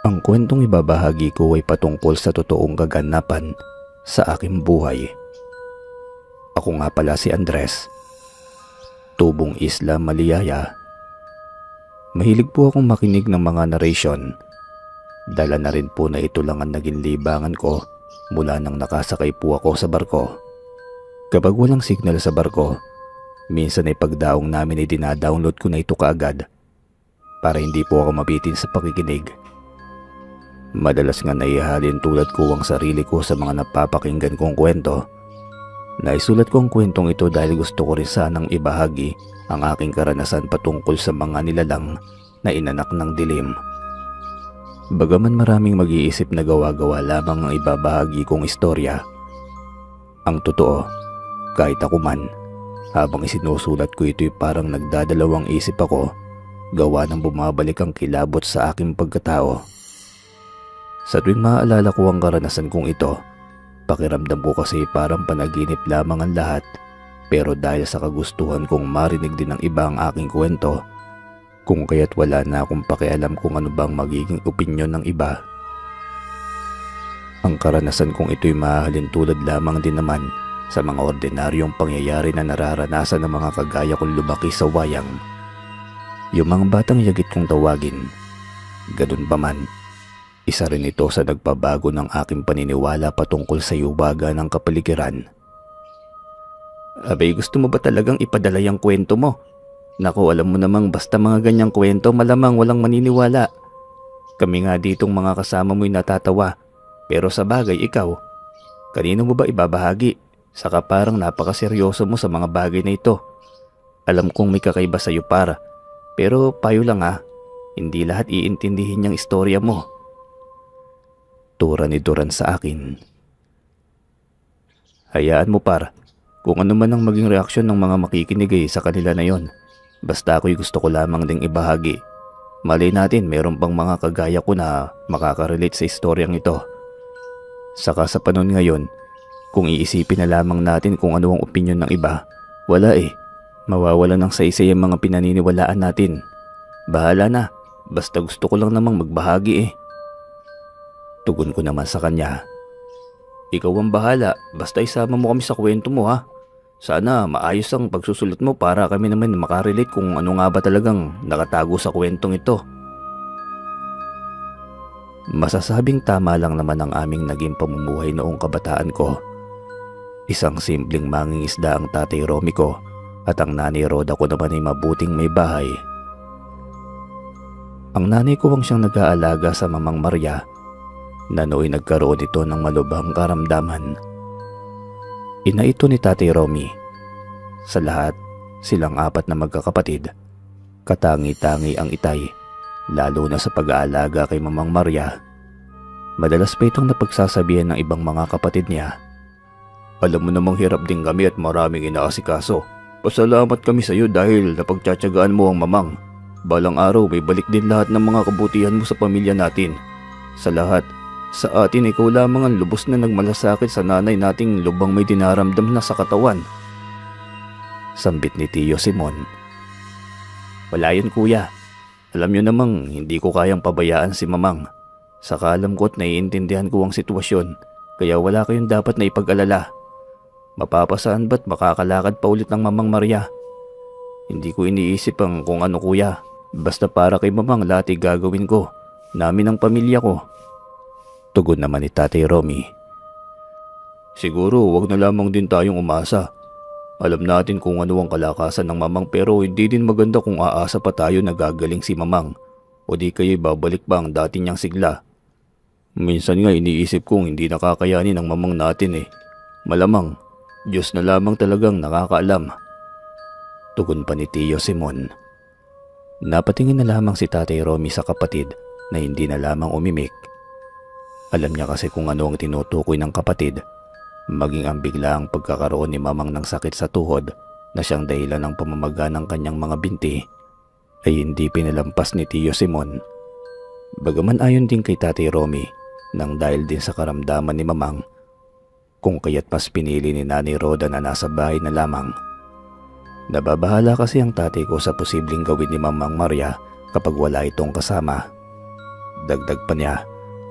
Ang kwentong ibabahagi ko ay patungkol sa totoong kaganapan sa aking buhay. Ako nga pala si Andres, tubong Isla Maliyaya. Mahilig po akong makinig ng mga narration. Dala na rin po na ito lang ang naging libangan ko mula nang nakasakay po ako sa barko. Kapag walang signal sa barko, minsan ay pagdaong namin ay dinadownload ko na ito kaagad para hindi po ako mabitin sa pakikinig. Madalas nga naihalin tulad ko ang sarili ko sa mga napapakinggan kong kwento. Naisulat ko ang kwentong ito dahil gusto ko rin sanang ibahagi ang aking karanasan patungkol sa mga nilalang na inanak ng dilim. Bagaman maraming mag-iisip na gawa-gawa lamang ang ibabahagi kong istorya, ang totoo, kahit ako man, habang isinusulat ko ito'y parang nagdadalawang isip ako gawa ng bumabalik ang kilabot sa aking pagkatao. Sa tuwing maaalala ko ang karanasan kong ito, pakiramdam ko kasi parang panaginip lamang ang lahat, pero dahil sa kagustuhan kong marinig din ng iba ang aking kwento, kung kaya't wala na akong pakialam kung ano bang magiging opinyon ng iba. Ang karanasan kong ito'y mahalin tulad lamang din naman sa mga ordinaryong pangyayari na nararanasan ng mga kagaya kong lumaki sa wayang. Yung mga batang yagit kong tawagin, ganun pa man, isa rin ito sa nagpabago ng aking paniniwala patungkol sa yubaga ng kapaligiran. Abay, gusto mo ba talagang ipadala yung kwento mo? Naku, alam mo namang basta mga ganyang kwento malamang walang maniniwala. Kami nga ditong mga kasama mo'y natatawa, pero sa bagay ikaw, kanino mo ba ibabahagi? Saka parang napakaseryoso mo sa mga bagay na ito. Alam kong may kakaiba sa'yo para, pero payo lang hindi lahat iintindihin yung istorya mo. Tura ni Duran sa akin. Hayaan mo par, kung ano man ang maging reaksyon ng mga makikinig sa kanila na yon. Basta ako'y gusto ko lamang ding ibahagi. Malay natin meron pang mga kagaya ko na makakarelate sa istoryang ito. Saka sa panahon ngayon, kung iisipin na lamang natin kung ano ang opinyon ng iba, wala mawawala ng saysay ang mga pinaniniwalaan natin. Bahala na, basta gusto ko lang namang magbahagi Tugon ko naman sa kanya. Ikaw ang bahala, basta isama mo kami sa kwento mo Sana maayos ang pagsusulat mo para kami naman makarelate kung ano nga ba talagang nakatago sa kwentong ito. Masasabing tama lang naman ang aming naging pamumuhay noong kabataan ko. Isang simpleng mangingisda ang tatay Romy ko at ang nanay Roda ko naman ay mabuting may bahay. Ang nanay ko ang siyang nag-aalaga sa mamang Maria na nooy nagkaroon ito ng malubhang karamdaman. Ina ito ni Tatay Romy. Sa lahat, silang apat na magkakapatid. Katangi-tangi ang itay, lalo na sa pag-aalaga kay Mamang Maria. Madalas pa itong napagsasabihan ng ibang mga kapatid niya. Alam mo namang hirap din kami at maraming inaasikaso. Pasalamat kami sa iyo dahil napagtsatsagaan mo ang mamang. Balang araw may balik din lahat ng mga kabutihan mo sa pamilya natin. Sa lahat, sa atin ikaw lamang ang lubos na nagmalasakit sa nanay nating lubang may dinaramdam na sa katawan. Sambit ni Tio Simon. Wala yun kuya. Alam niyo namang hindi ko kayang pabayaan si mamang. Saka alam ko at naiintindihan ko ang sitwasyon, kaya wala kayong dapat na ipag-alala. Mapapasaan ba't makakalakad pa ulit ng Mamang Maria? Hindi ko iniisip ang kung ano kuya. Basta para kay mamang lahat gagawin ko. Namin ang pamilya ko. Tugon naman ni Tatay Romy. Siguro wag na lamang din tayong umasa. Alam natin kung ano ang kalakasan ng mamang pero hindi din maganda kung aasa pa tayo na gagaling si mamang o di kayo babalik pa ang dati niyang sigla. Minsan nga iniisip kong hindi nakakayanin ng mamang natin Malamang, Diyos na lamang talagang nakakaalam. Tugon pa ni Tio Simon. Napatingin na lamang si Tatay Romy sa kapatid na hindi na lamang umimik. Alam niya kasi kung ano ang tinutukoy ng kapatid, maging ang biglaang pagkakaroon ni mamang ng sakit sa tuhod na siyang dahilan ng pamamaga ng kanyang mga binti ay hindi pinalampas ni Tio Simon. Bagaman ayon din kay Tatay Romy nang dahil din sa karamdaman ni mamang, kung kaya't mas pinili ni Nanay Roda na nasa bahay na lamang. Nababahala kasi ang tatay ko sa posibleng gawin ni Mamang Maria kapag wala itong kasama. Dagdag pa niya,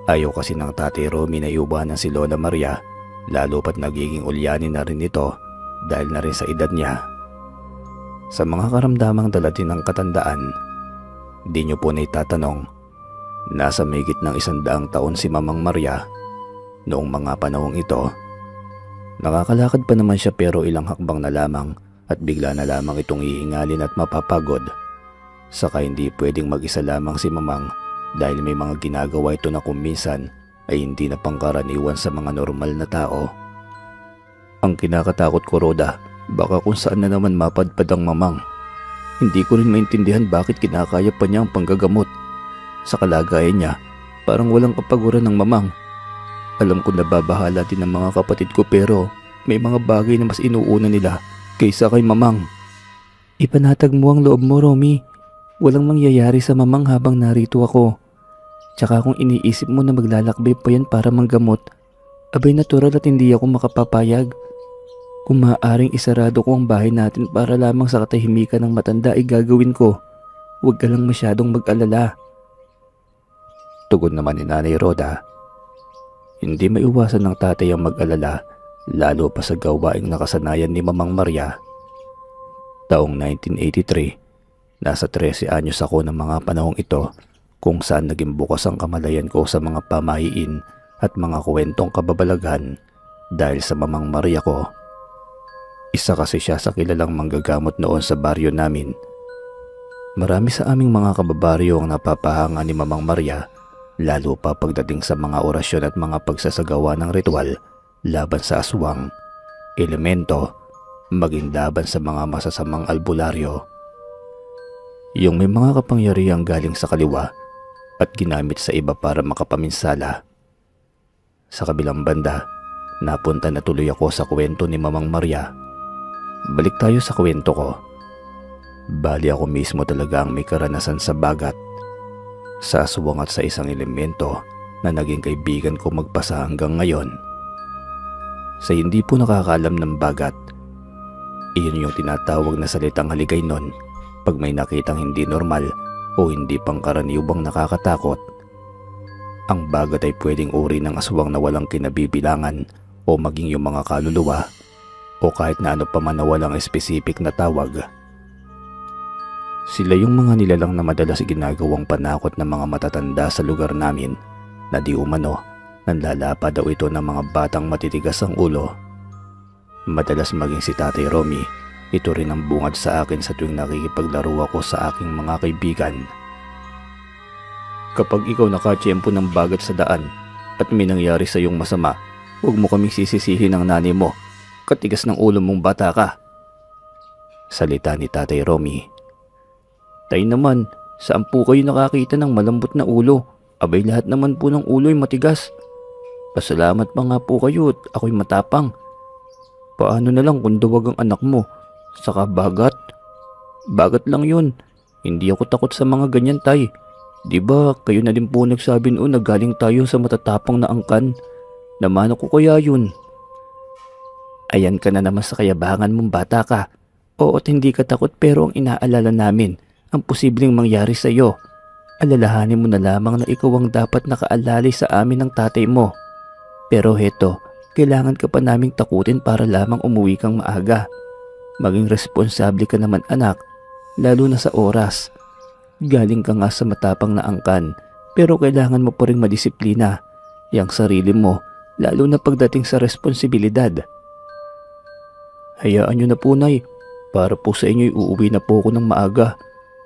ayaw kasi ng Tatay Romy na iubanan si Lola Maria, lalo pat nagiging ulyanin na rin ito dahil na rin sa edad niya. Sa mga karamdamang dala din ng katandaan, di niyo po na itatanong, nasa mahigit ng 100 taon si Mamang Maria noong mga panahong ito. Nakakalakad pa naman siya pero ilang hakbang na lamang at bigla na lamang itong iingalin at mapapagod. Saka hindi pwedeng mag-isa lamang si Mamang dahil may mga ginagawa ito na kung minsan ay hindi na pangkaraniwan sa mga normal na tao. Ang kinakatakot ko, Roda, baka kung saan na naman mapadpad ang Mamang. Hindi ko rin maintindihan bakit kinakaya pa niya ang panggagamot. Sa kalagayan niya, parang walang kapaguran ng Mamang. Alam ko na babahala din ang mga kapatid ko pero may mga bagay na mas inuuna nila kaysa kay Mamang. Ipanatag mo ang loob mo, Romy. Walang mangyayari sa Mamang habang narito ako. Tsaka kung iniisip mo na maglalakbay pa yan para manggamot, abay natural at hindi ako makapapayag. Kung maaaring isarado ko ang bahay natin para lamang sa katahimikan ng matanda ay gagawin ko. Huwag ka lang masyadong mag-alala. Tugon naman ni Nanay Roda. Hindi maiwasan ng tatay ang mag-alala, lalo pa sa gawaing nakasanayan ni Mamang Maria. Taong 1983, nasa 13 anyos ako ng mga panahong ito kung saan naging bukas ang kamalayan ko sa mga pamahiin at mga kwentong kababalaghan dahil sa Mamang Maria ko. Isa kasi siya sa kilalang manggagamot noon sa baryo namin. Marami sa aming mga kababaryo ang napapahanga ni Mamang Maria, lalo pa pagdating sa mga orasyon at mga pagsasagawa ng ritual laban sa aswang, elemento, maging laban sa mga masasamang albularyo. Yung may mga kapangyarihang galing sa kaliwa at ginamit sa iba para makapaminsala. Sa kabilang banda, napunta na tuloy ako sa kwento ni Mamang Maria. Balik tayo sa kwento ko. Bali ako mismo talaga ang may karanasan sa bagat, sa aswang at sa isang elemento na naging kaibigan ko magpasa hanggang ngayon. Sa hindi po nakakaalam ng bagat, iyon yung tinatawag na salitang haligay nun pag may nakitang hindi normal o hindi pangkaraniwang nakakatakot. Ang bagat ay pwedeng uri ng aswang na walang kinabibilangan o maging yung mga kaluluwa o kahit na ano pa man na walang specific na tawag. Sila yung mga nilalang na madalas ginagawang panakot ng mga matatanda sa lugar namin na di umano nanlalapa daw ito ng mga batang matitigas ang ulo. Madalas maging si Tatay Romy, ito rin ang bungad sa akin sa tuwing nakikipaglaro ako sa aking mga kaibigan. Kapag ikaw nakatsyempo ng bagat sa daan at may nangyari sa iyong masama, huwag mo kaming sisisihin ng nanay mo. Katigas ng ulo mong bata ka. Salita ni Tatay Romy. Tay naman, saan po kayo nakakita ng malambot na ulo? Abay lahat naman po ng ulo ay matigas. Pasalamat pa nga po kayo at ako'y matapang. Paano na lang kung duwag ang anak mo? Saka bagat? Bagat lang yun. Hindi ako takot sa mga ganyan, tay. Diba kayo na din po nagsabi noon na galing tayo sa matatapang na angkan? Namano ko kaya yun? Ayan ka na naman sa kayabangan mong bata ka. Oo't hindi ka takot pero ang inaalala namin ang posibleng mangyari sa iyo. Alalahanin mo na lamang na ikaw ang dapat nakaalalay sa amin ng tatay mo. Pero heto, kailangan ka pa naming takutin para lamang umuwi kang maaga. Maging responsable ka naman anak, lalo na sa oras. Galing ka nga sa matapang na angkan pero kailangan mo pa rin madisiplina yang sarili mo lalo na pagdating sa responsibilidad. Hayaan nyo na po, Nay. Para po sa inyo uuwi na po ako ng maaga.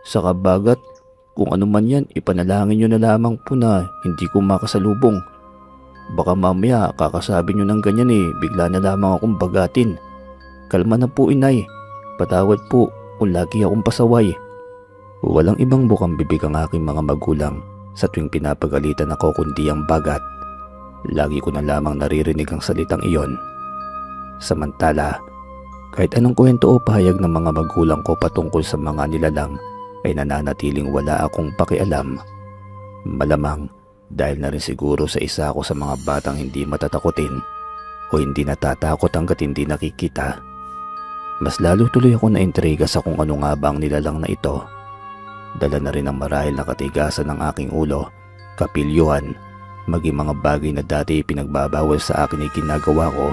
Saka bagat, kung ano man yan, ipanalangin nyo na lamang po na hindi ko makasalubong. Baka mamaya kakasabi nyo ng ganyan bigla na lamang akong bagatin. Kalma na po, Inay. Patawad po kung lagi akong pasaway. Walang ibang bukang bibig ang aking mga magulang sa tuwing pinapagalitan ako kundi ang bagat. Lagi ko na lamang naririnig ang salitang iyon. Samantala, kahit anong kwento o pahayag ng mga magulang ko patungkol sa mga nilalang ay nananatiling wala akong pakialam. Malamang dahil na rin siguro sa isa ako sa mga batang hindi matatakotin o hindi natatakot hanggat hindi nakikita. Mas lalo tuloy ako naintriga sa kung ano nga ba ang nilalang na ito. Dala na rin ang marahil na katigasan ng aking ulo kapilyuhan, maging mga bagay na dati pinagbabawal sa akin ay ginagawa ko.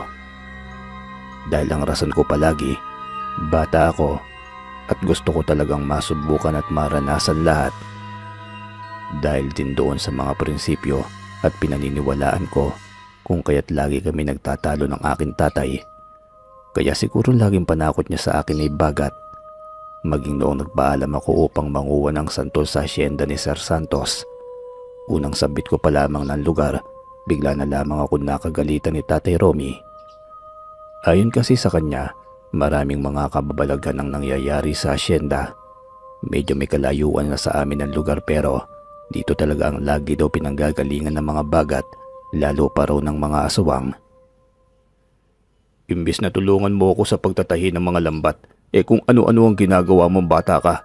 Dahil ang rason ko palagi, bata ako at gusto ko talagang masubukan at maranasan lahat. Dahil din doon sa mga prinsipyo at pinaniniwalaan ko kung kaya't lagi kami nagtatalo ng aking tatay. Kaya siguro laging panakot niya sa akin ay bagat. Maging noong nagpaalam ako upang manguha ng santol sa asyenda ni Sir Santos. Unang sabit ko pa lamang ng lugar, bigla na lamang ako nakagalitan ni Tatay Romy. Ayon kasi sa kanya, maraming mga kababalaghan ang nangyayari sa asyenda. Medyo may kalayuan na sa amin ang lugar pero dito talaga ang lagi daw pinanggagalingan ng mga bagat, lalo pa raw ng mga aswang. Imbis na tulungan mo ako sa pagtatahi ng mga lambat, kung ano-ano ang ginagawa mong bata ka.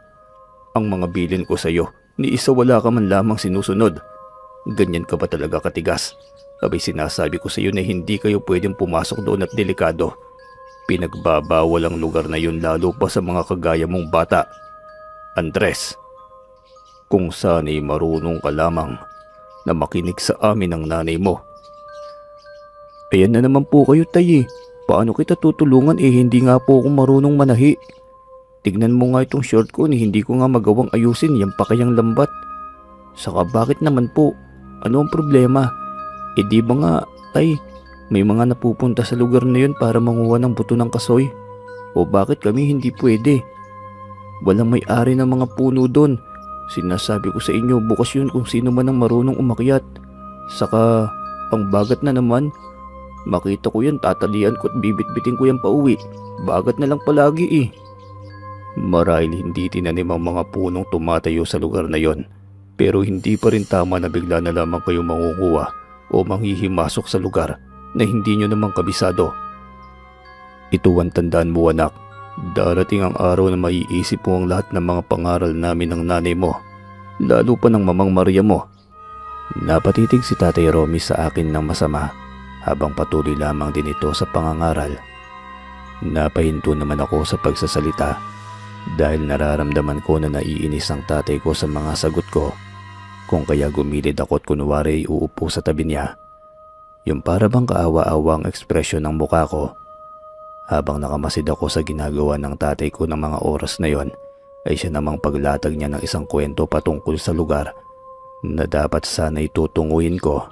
Ang mga bilin ko sa iyo, ni isa wala ka man lamang sinusunod. Ganyan ka ba talaga katigas? Abay sinasabi ko sa iyo na hindi kayo pwedeng pumasok doon at delikado. Pinagbabawal ang lugar na yun lalo pa sa mga kagaya mong bata. Andres, kung sana'y marunong ka lamang na makinig sa amin ng nanay mo. Ayan na naman po kayo, tay. Paano kita tutulungan hindi nga po ako marunong manahi. Tignan mo nga itong short ko hindi ko nga magawang ayusin yan pa kayang lambat. Saka bakit naman po? Ano ang problema? Di ba nga, tay, may mga napupunta sa lugar na yun para manguha ng buto ng kasoy? O bakit kami hindi pwede? Walang may-ari ng mga puno doon. Sinasabi ko sa inyo bukas yun kung sino man ang marunong umakyat. Saka ang bagat na naman. Makita ko yan, tatalian ko at bibit-bitin ko yan pauwi. Bagat na lang palagi. Marahil hindi tinanim ang mga punong tumatayo sa lugar na yon. Pero hindi pa rin tama na bigla na lamang kayo mangukuha o manghihimasok sa lugar na hindi nyo namang kabisado. Ito ang tandaan mo, anak. Darating ang araw na maiisip mo ang lahat ng mga pangaral namin ng nanay mo, lalo pa ng mamang Maria mo. Napatitig si Tatay Romy sa akin ng masama habang patuloy lamang din ito sa pangangaral. Napahinto naman ako sa pagsasalita dahil nararamdaman ko na naiinis ang tatay ko sa mga sagot ko, kung kaya gumilid ako at kunwari uupo sa tabi niya. Yung para bang kaawa-awa ang ekspresyon ng mukha ko. Habang nakamasid ako sa ginagawa ng tatay ko ng mga oras na yon, ay siya namang paglatag niya ng isang kwento patungkol sa lugar na dapat sana itutunguhin ko.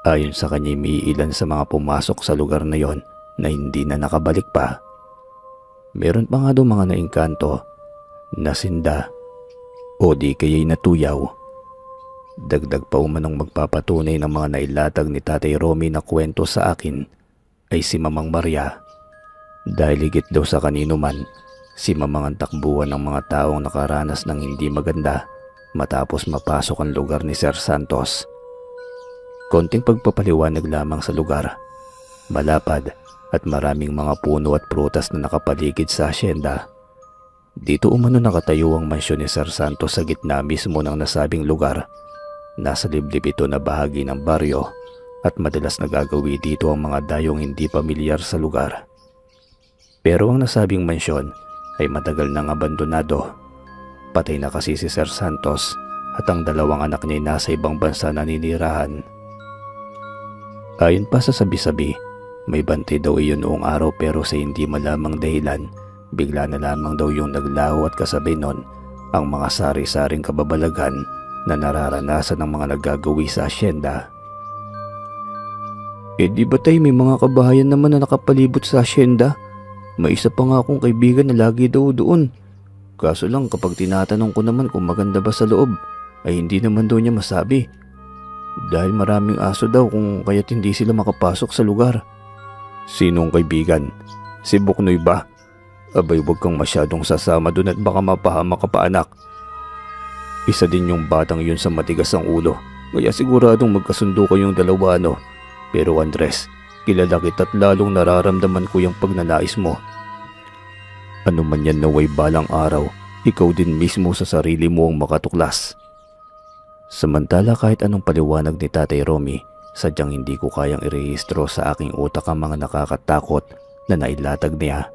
Ayon sa kanya, may ilan sa mga pumasok sa lugar na yon na hindi na nakabalik pa. Meron pa nga daw mga naingkanto, nasinda, o di kaya'y natuyaw. Dagdag pa umanong magpapatunay ng mga nailatag ni Tatay Romy na kwento sa akin ay si Mamang Maria. Dahil higit daw sa kanino man, si Mamang ang takbuhan ng mga taong nakaranas ng hindi maganda matapos mapasok ang lugar ni Sir Santos. Konting pagpapaliwanag lamang sa lugar. Malapad at maraming mga puno at prutas na nakapaligid sa asyenda. Dito umano nakatayo ang mansyon ni Sir Santos sa gitna mismo ng nasabing lugar. Nasa liblib ito na bahagi ng baryo at madalas nagagawi dito ang mga dayong hindi pamilyar sa lugar. Pero ang nasabing mansyon ay matagal nang abandonado. Patay na kasi si Sir Santos at ang dalawang anak niya nasa ibang bansa naninirahan. Ayon pa sa sabi-sabi, may bantay daw iyon noong araw pero sa hindi malamang dahilan, bigla na lamang daw yung naglaho at kasabay nun ang mga sari-saring kababalaghan na nararanasan ng mga naggagawi sa asyenda. Di ba tayo may mga kabahayan naman na nakapalibot sa asyenda? May isa pa nga akong kaibigan na lagi daw doon. Kaso lang kapag tinatanong ko naman kung maganda ba sa loob, ay hindi naman daw niya masabi. Dahil maraming aso daw kung kaya't hindi sila makapasok sa lugar. Sinong kaibigan? Si Buknoy ba? Abay, wag kang masyadong sasama doon at baka mapahama ka pa, anak. Isa din yung batang yun sa matigas ang ulo, kaya siguradong magkasundo kayong dalawa, no? Pero Andres, kilala kita at lalong nararamdaman ko yung pagnanais mo. Ano man yan naway balang araw, ikaw din mismo sa sarili mo ang makatuklas. Samantala kahit anong paliwanag ni Tatay Romy, sadyang hindi ko kayang irehistro sa aking utak ang mga nakakatakot na nailatag niya.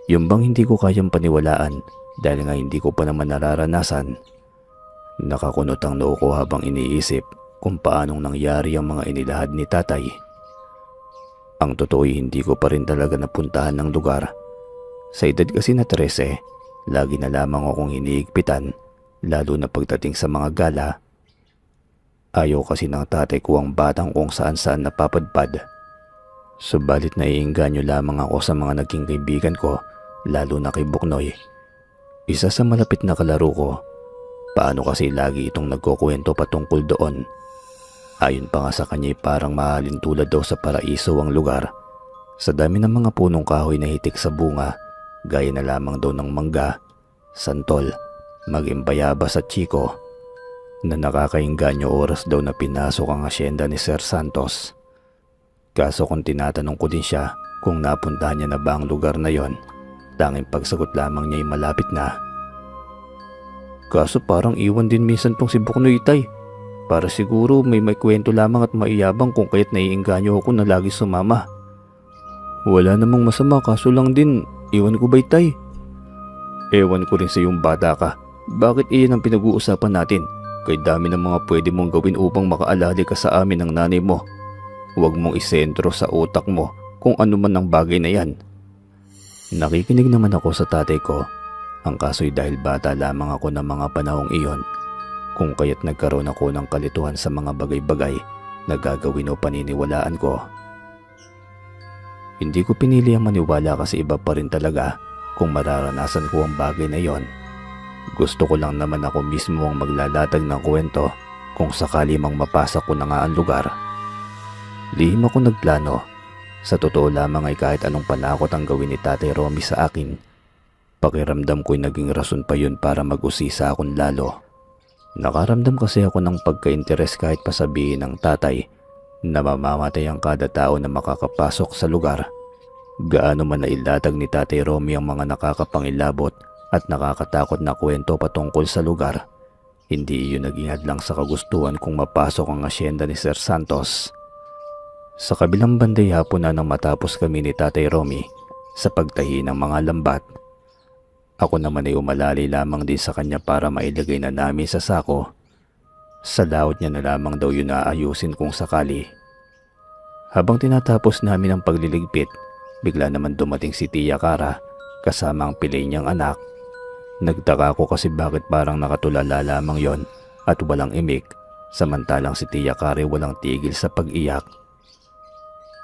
Yung bang hindi ko kayang paniwalaan dahil nga hindi ko pa naman nararanasan. Nakakunot ang noo ko habang iniisip kung paanong nangyari ang mga inilahad ni tatay. Ang totoo'y hindi ko pa rin talaga napuntahan ng lugar. Sa edad kasi na 13, lagi na lamang akong hiniigpitan, lalo na pagdating sa mga gala. Ayaw kasi ng tatay ko ang batang kung saan-saan napapadpad. Subalit naiengganyo lamang ako sa mga naging kaibigan ko, lalo na kay Buknoy. Isa sa malapit na kalaro ko. Paano kasi lagi itong nagkukwento patungkol doon. Ayon pa nga sa kanya'y parang mahalin tulad daw sa paraiso ang lugar. Sa dami ng mga punong kahoy na hitik sa bunga, gaya na lamang daw ng mangga, santol, maging bayabas at chiko, na nakakaingganyo oras daw na pinasok ang asyenda ni Sir Santos. Kaso kung tinatanong ko din siya kung napuntahan niya na ba ang lugar na yon, tanging pagsagot lamang niya ay malapit na. Kaso parang iwan din minsan tong si Buknoy, tay. Para siguro may kwento lamang at maiyabang kung kaya't naiengganyo ako na lagi sumama. Wala namang masama, kaso lang din, iwan ko ba'y, tay? Ewan ko rin sa iyong bata ka. Bakit iyan ang pinag-uusapan natin? Kay dami ng mga pwede mong gawin upang makaalali ka sa amin ng nanay mo. Huwag mong isentro sa utak mo kung ano man ang bagay na yan. Nakikinig naman ako sa tatay ko. Ang kaso'y dahil bata lamang ako ng mga panahong iyon, kung kaya't nagkaroon ako ng kalituhan sa mga bagay-bagay na gagawin o paniniwalaan ko. Hindi ko pinili ang maniwala kasi iba pa rin talaga kung mararanasan ko ang bagay na yon. Gusto ko lang naman ako mismo ang maglalatag ng kwento kung sakali mang mapasa ko na nga ang lugar. Lihim ako nagplano. Sa totoo lamang ay kahit anong panakot ang gawin ni Tatay Romy sa akin, pakiramdam ko'y naging rason pa yun para mag-usisa akong lalo. Nakaramdam kasi ako ng pagka-interes kahit pasabihin ng tatay na mamamatay ang kada tao na makakapasok sa lugar. Gaano man nailatag ni Tatay Romy ang mga nakakapangilabot at nakakatakot na kwento patungkol sa lugar, hindi iyon naging hadlang sa kagustuhan kung mapasok ang asyenda ni Sir Santos. Sa kabilang banday hapon na nang matapos kami ni Tatay Romy sa pagtahi ng mga lambat, ako naman ay umalali lamang din sa kanya para mailagay na namin sa sako. Sa laot niya na lamang daw yun aayusin kung sakali. Habang tinatapos namin ang pagliligpit, bigla naman dumating si Tia Cara kasama ang pilay niyang anak. Nagtaka ko kasi bakit parang nakatulala lamang yon at walang imik, samantalang si Tia Cara walang tigil sa pag-iyak.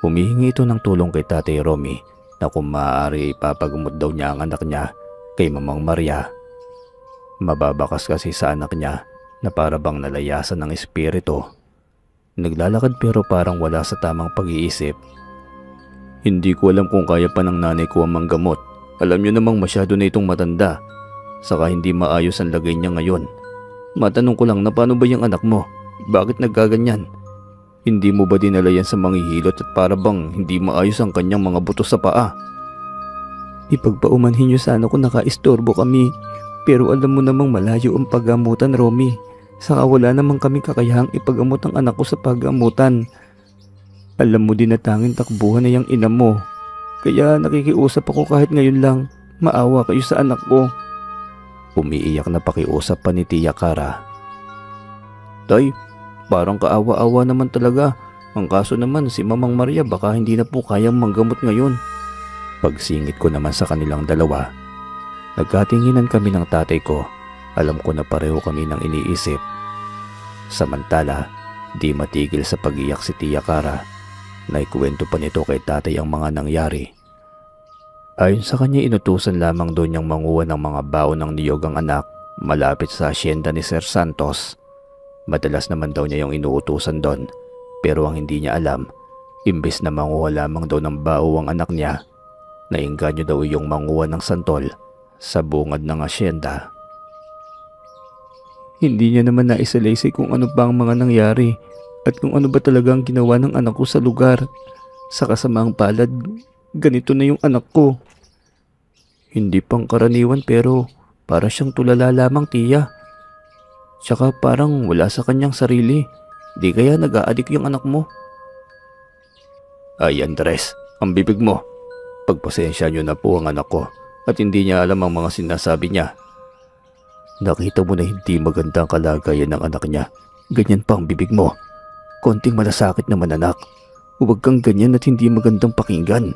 Humihingi ito ng tulong kay Tatay Romy na kung maaari ipapagamot daw niya ang anak niya kay Mamang Maria. Mababakas kasi sa anak niya na para bang nalayasan ng espiritu. Naglalakad pero parang wala sa tamang pag-iisip. Hindi ko alam kung kaya pa ng nanay ko ang manggamot. Alam niyo namang masyado na itong matanda. Saka hindi maayos ang lagay niya ngayon. Matanong ko lang na paano ba yung anak mo? Bakit naggaganyan? Hindi mo ba dinala yan sa manghihilot at para bang hindi maayos ang kanyang mga buto sa paa? Ipagpaumanhin niyo sana kung nakaistorbo kami. Pero alam mo namang malayo ang paggamutan, Romy. Saka wala namang kami kakayahang ipagamot ang anak ko sa paggamutan. Alam mo din na tanging takbuhan na yung ina mo. Kaya nakikiusap ako kahit ngayon lang. Maawa kayo sa anak ko. Umiiyak na pakiusap pa ni Tia Cara. Tay, parang kaawa-awa naman talaga. Ang kaso naman si Mamang Maria baka hindi na po kayang manggamot ngayon. Pagsingit ko naman sa kanilang dalawa, nagkatinginan kami ng tatay ko. Alam ko na pareho kami ng iniisip. Samantala, di matigil sa pag-iyak si Tia Cara. Naikwento pa nito kay tatay ang mga nangyari. Ayon sa kanya, inutusan lamang doon niyang manguha ng mga baon ng niyog ang anak malapit sa asyenda ni Sir Santos. Madalas naman daw niya yung inuutusan doon, pero ang hindi niya alam, imbes na manguha lamang daw ng bao ang anak niya, naingganyo daw yung manguha ng santol sa bungad ng asyenda. Hindi niya naman naisalaysay kung ano ba ang mga nangyari at kung ano ba talaga ang ginawa ng anak ko sa lugar. Sa kasamaang palad, ganito na yung anak ko. Hindi pang karaniwan pero para siyang tulala lamang, tiya. Tsaka parang wala sa kanyang sarili. Di kaya nag-aadik yung anak mo? Ay Andres, ang bibig mo. Pagpasensya niyo na po ang anak ko at hindi niya alam ang mga sinasabi niya. Nakita mo na hindi magandang kalagayan ng anak niya. Ganyan pa ang bibig mo. Konting malasakit naman anak. Huwag kang ganyan at hindi magandang pakinggan.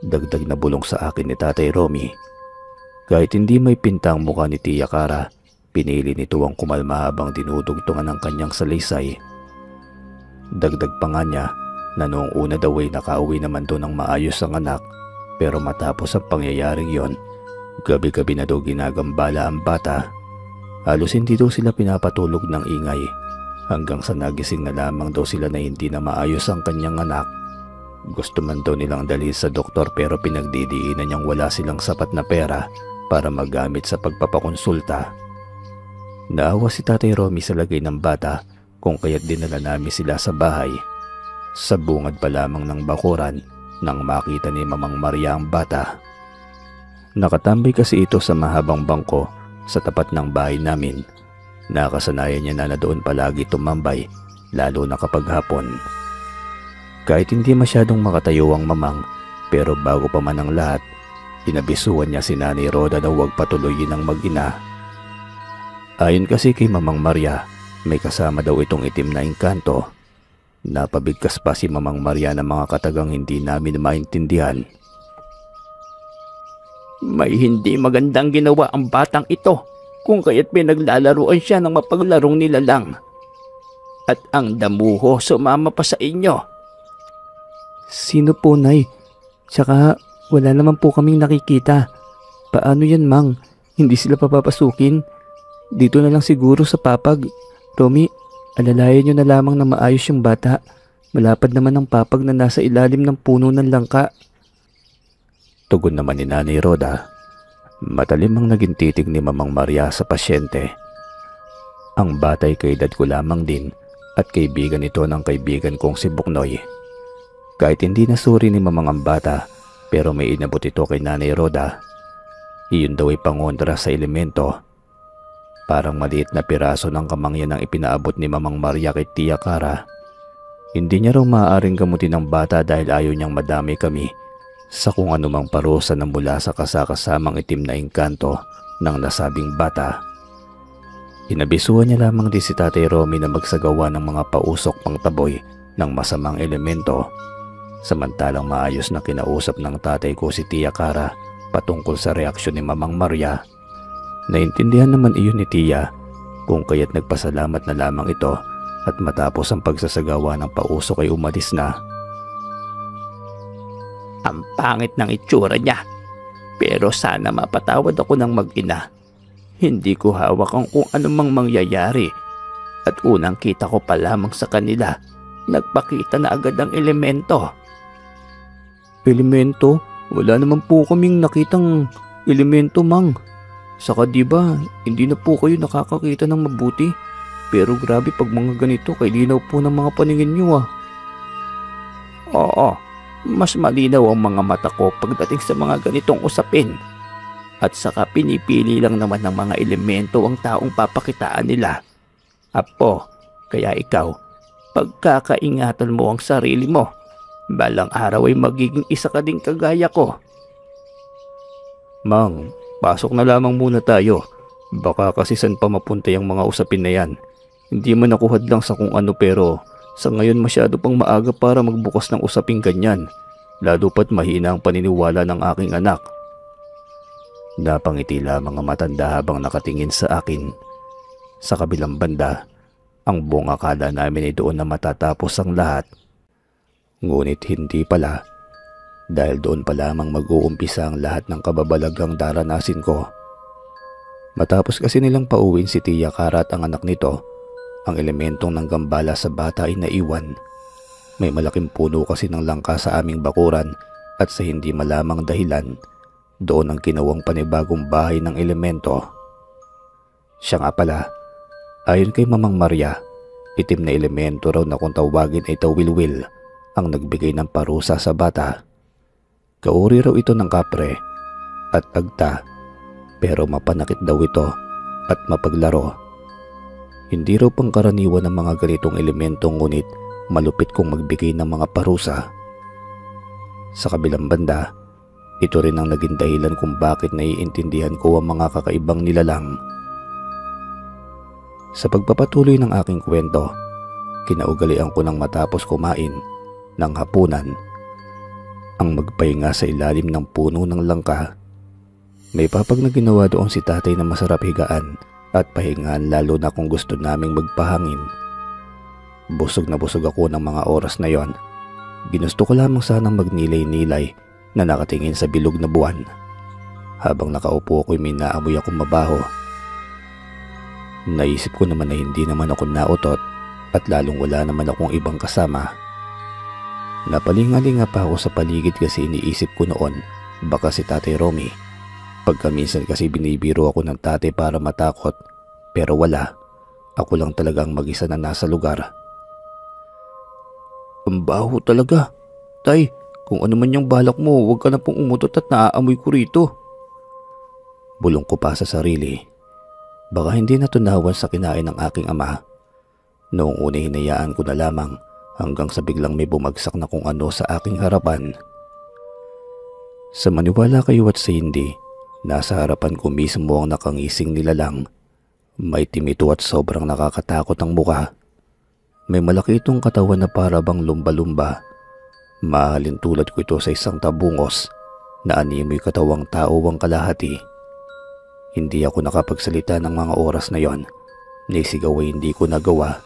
Dagdag na bulong sa akin ni Tatay Romy. Kahit hindi may pintang mukha ni Tia Cara, pinili nito ang kumalma habang dinudugtungan ng kanyang salaysay. Dagdag pa nga niya na noong una daw ay nakauwi naman doon ng maayos ang anak, pero matapos ang pangyayaring yon, gabi-gabi na daw ginagambala ang bata. Halos hindi daw sila pinapatulog ng ingay hanggang sa nagising na lamang daw sila na hindi na maayos ang kanyang anak. Gusto man daw nilang dalhin sa doktor pero pinagdidiinan niyang wala silang sapat na pera para magamit sa pagpapakonsulta. Naawa si Tatay Romy sa lagay ng bata kung kaya't dinala namin sila sa bahay. Sa bungad pa lamang ng bakuran nang makita ni Mamang Maria ang bata. Nakatambay kasi ito sa mahabang bangko sa tapat ng bahay namin. Nakasanayan niya na doon palagi tumambay, lalo na kapag hapon. Kahit hindi masyadong makatayo ang mamang, pero bago pa man ang lahat, inabisuhan niya si Nanay Roda na huwag patuloyin ang mag-ina. Ayon kasi kay Mamang Maria, may kasama daw itong itim na engkanto. Napabigkas pa si Mamang Maria ng mga katagang hindi namin maintindihan. May hindi magandang ginawa ang batang ito kung kaya't pinaglalaruan siya ng mapaglarong nilalang. At ang damuho sumama pa sa inyo. Sino po, Nay? Tsaka wala naman po kaming nakikita. Paano yan, Mang? Hindi sila papapasukin? Dito na lang siguro sa papag. Romy, alalayan nyo na lamang na maayos yung bata. Malapad naman ang papag na nasa ilalim ng puno ng langka. Tugon naman ni Nanay Roda. Matalim ang naging titig ni Mamang Maria sa pasyente. Ang batay kaedad ko lamang din at kaibigan ito ng kaibigan kong si Buknoy. Kahit hindi nasuri ni Mamang ang bata, pero may inabot ito kay Nanay Roda. Iyon daw ay pangontra sa elemento. Parang maliit na piraso ng kamangyan ang ipinaabot ni Mamang Maria kay Tia Cara. Hindi niya raw maaaring gamutin ang bata dahil ayaw niyang madami kami sa kung anumang parusa na mula sa kasakasamang itim na engkanto ng nasabing bata. Inabisuhan niya lamang din si Tatay Romy na magsagawa ng mga pausok pangtaboy ng masamang elemento. Samantalang maayos na kinausap ng tatay ko si Tia Cara patungkol sa reaksyon ni Mamang Maria. Naintindihan naman iyon ni Tia kung kaya't nagpasalamat na lamang ito at matapos ang pagsasagawa ng pausok ay umalis na. Ang pangit ng itsura niya, pero sana mapatawad ako ng mag-ina. Hindi ko hawak ang kung anumang mangyayari at unang kita ko pa lamang sa kanila, nagpakita na agad ang elemento. Elemento? Wala naman po kaming nakitang elemento, Mang. Saka diba, hindi na po kayo nakakakita ng mabuti. Pero grabe pag mga ganito, kay linaw po ng mga paningin nyo ah. Oo, mas malinaw ang mga mata ko pagdating sa mga ganitong usapin. At saka pinipili lang naman ng mga elemento ang taong papakitaan nila. Apo, kaya ikaw, pagkakaingatan mo ang sarili mo. Balang araw ay magiging isa ka ding kagaya ko. Mang, pasok na lamang muna tayo. Baka kasi saan pa mapunta yung mga usapin na yan. Hindi man nakuhad lang sa kung ano pero sa ngayon masyado pang maaga para magbukas ng usaping ganyan. Lalo pat mahina ang paniniwala ng aking anak. Napangiti lamang ang matanda habang nakatingin sa akin. Sa kabilang banda, ang buong akala namin ay doon na matatapos ang lahat. Ngunit hindi pala, dahil doon pa lamang mag-uumpisa ang lahat ng kababalagang daranasin ko. Matapos kasi nilang pauwin si Tia Cara at ang anak nito, ang elementong ng gambala sa bata ay naiwan. May malaking puno kasi ng langka sa aming bakuran at sa hindi malamang dahilan, doon ang kinawang panibagong bahay ng elemento. Siya nga pala, ayon kay Mamang Maria, itim na elemento raw na kung tawagin ay tawilwil ang nagbigay ng parusa sa bata. Kauri raw ito ng kapre at agta, pero mapanakit daw ito at mapaglaro. Hindi raw pangkaraniwan ng mga ganitong elemento ngunit malupit kung magbigay ng mga parusa. Sa kabilang banda, Ito rin ang naging dahilan kung bakit naiintindihan ko ang mga kakaibang nilalang. Sa pagpapatuloy ng aking kwento, kinaugalian ko nang matapos kumain ng hapunan ang magpahinga sa ilalim ng puno ng langka. May papag na ginawa doon si tatay na masarap higaan at pahingaan, lalo na kung gusto naming magpahangin. Busog na busog ako ng mga oras na yon. Ginusto ko lamang sanang magnilay-nilay na nakatingin sa bilog na buwan. Habang nakaupo ako'y may naamoy akong mabaho. Naisip ko naman na hindi naman ako nautot at lalong wala naman akong ibang kasama. Napalingalinga pa ako sa paligid kasi iniisip ko noon baka si Tatay Romy. Pagka minsan kasi binibiro ako ng tatay para matakot, pero wala. Ako lang talagang mag-isa na nasa lugar. Ang baho talaga. Tay, kung ano man yung balak mo, huwag ka na pong umutot at naaamoy ko rito. Bulong ko pa sa sarili. Baka hindi natunawan sa kinain ng aking ama. Noong una hinayaan ko na lamang hanggang sa biglang may bumagsak na kung ano sa aking harapan. Sa maniwala kayo at sa hindi, nasa harapan ko mismo ang nakangising nilalang. May timito at sobrang nakakatakot ang mukha. May malaki itong katawan na para bang lumba-lumba. Mahalin tulad ko ito sa isang tabungos na animoy katawang tao ang kalahati. Hindi ako nakapagsalita ng mga oras na yon. Nisigaw ay hindi ko nagawa.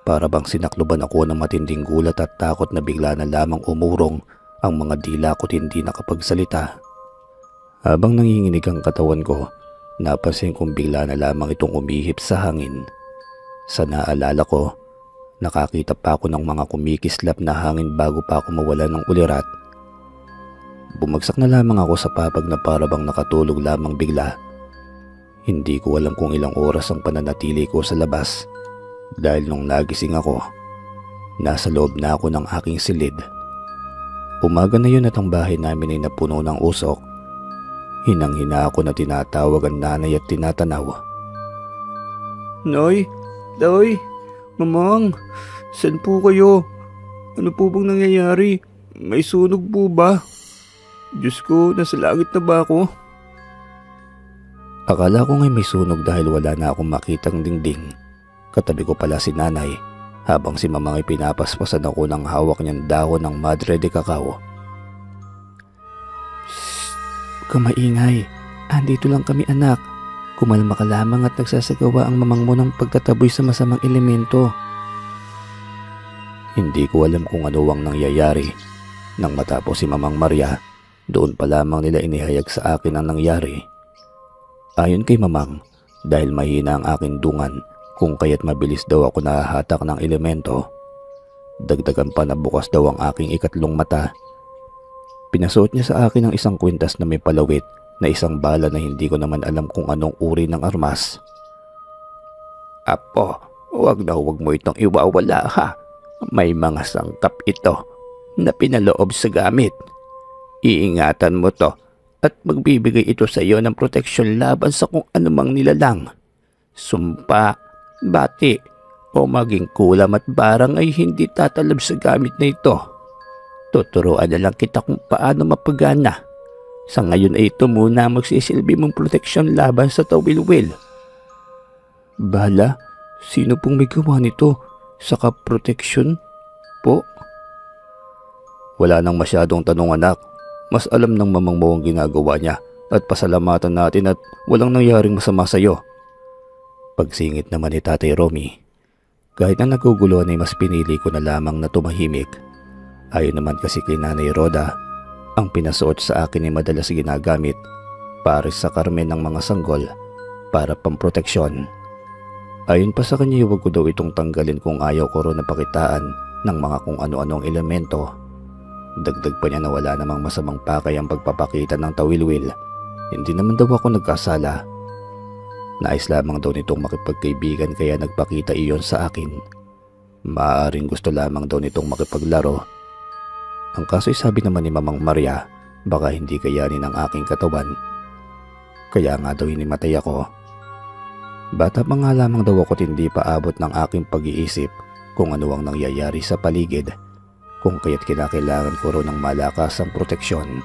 Para bang sinakloban ako ng matinding gulat at takot na bigla na lamang umurong ang mga dila ko't hindi nakapagsalita. Habang nanginginig ang katawan ko, napansin kong bigla na lamang itong umihip sa hangin. Sa naalala ko, nakakita pa ako ng mga kumikislap na hangin bago pa ako mawala ng ulirat. Bumagsak na lamang ako sa papag na para bang nakatulog lamang bigla. Hindi ko alam kung ilang oras ang pananatili ko sa labas dahil nung nagising ako, nasa loob na ako ng aking silid. Umaga na yun at ang bahay namin ay napuno ng usok. Hinang-hina ako na tinatawag ang nanay at tinatanaw. Nay, Day, Mamang, saan po kayo? Ano po bang nangyayari? May sunog po ba? Diyos ko, nasa langit na ba ako? Akala ko ngay may sunog dahil wala na akong makitang dingding. Katabi ko pala si nanay habang si mamang ay pinapaspasan ako ng hawak niyang dahon ng Madre de Cacao. Shhh! Huwag ka maingay. Andito lang kami anak. Kumalma ka lamang at nagsasagawa ang mamang mo ng pagtataboy sa masamang elemento. Hindi ko alam kung ano ang nangyayari. Nang matapos si Mamang Maria, doon pa lamang nila inihayag sa akin ang nangyari. Ayon kay Mamang, dahil mahina ang aking dungan, kung kaya't mabilis daw ako nahahatak ng elemento. Dagdagan pa na bukas daw ang aking ikatlong mata. Pinasuot niya sa akin ang isang kwintas na may palawit na isang bala na hindi ko naman alam kung anong uri ng armas. Apo, huwag mo itong iwawala ha. May mga sangkap ito na pinaloob sa gamit. Iingatan mo to at magbibigay ito sa iyo ng proteksyon laban sa kung anumang nilalang. Sumpa, bati, o maging kulam at barang ay hindi tatalab sa gamit na ito. Tuturuan na lang kita kung paano mapagana. Sa ngayon ay ito muna magsisilbi mong proteksyon laban sa tawilwil. Bala, sino pong may gawa nito? Saka proteksyon po? Wala nang masyadong tanong anak. Mas alam ng mamang mo ang ginagawa niya at pasalamatan natin at walang nangyaring masama sa iyo. Pagsingit naman ni Tatay Romy. Kahit na naguguluhan ay mas pinili ko na lamang na tumahimik. Ayon naman kasi kay Nanay Rhoda, ang pinasuot sa akin ay madalas ginagamit pares sa karmen ng mga sanggol para pamproteksyon. Ayon pa sa kanya, huwag ko daw itong tanggalin kung ayaw ko ron napakitaan ng mga kung ano-anong elemento. Dagdag pa niya na wala namang masamang pakay ang pagpapakita ng tawilwil. Hindi naman daw ako nagkasala. Nais lamang daw nitong makipagkaibigan kaya nagpakita iyon sa akin. Maaaring gusto lamang daw nitong makipaglaro. Ang kaso'y sabi naman ni Mamang Maria, baka hindi kayanin ang aking katawan. Kaya nga daw hinimatay ako. Bata pa nga lamang daw ako't hindi pa abot ng aking pag-iisip kung ano ang nangyayari sa paligid, kung kaya't kinakailangan ko rin ng malakasang proteksyon.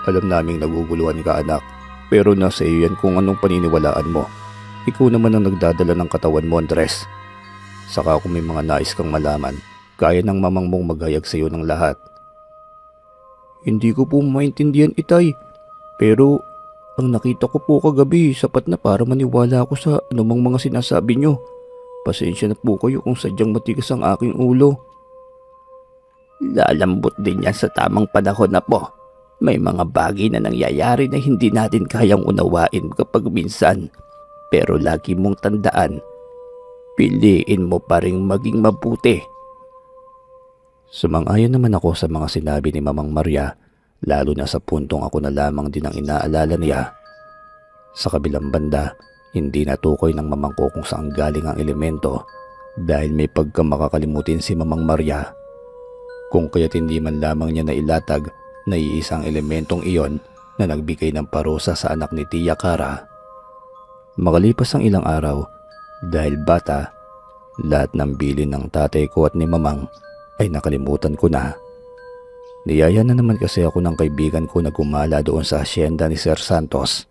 Alam naming naguguluhan ka anak, pero nasa iyo yan kung anong paniniwalaan mo. Ikaw naman ang nagdadala ng katawan mo, Andres. Saka kung may mga nais kang malaman, kaya ng mamang mong maghayag sa iyo ng lahat. Hindi ko po maintindihan, Itay. Pero ang nakita ko po kagabi sapat na para maniwala ako sa anumang mga sinasabi nyo. Pasensya na po kayo kung sadyang matigas ang aking ulo. Lalambot din yan sa tamang panahon na po. May mga bagay na nangyayari na hindi natin kayang unawain kapag minsan. Pero lagi mong tandaan, piliin mo pa ring maging mabuti. Sumang-ayon naman ako sa mga sinabi ni Mamang Maria, lalo na sa puntong ako na lamang din ang inaalala niya. Sa kabilang banda, hindi natukoy ng mamang ko kung saan galing ang elemento dahil may pagkamakakalimutin si Mamang Maria. Kung kaya't hindi man lamang niya nailatag na iisang elementong iyon na nagbigay ng parusa sa anak ni Tia Cara. Makalipas ang ilang araw, dahil bata, lahat ng bilin ng tatay ko at ni Mamang ay nakalimutan ko na. Niyaya na naman kasi ako ng kaibigan ko na gumala doon sa asyenda ni Sir Santos.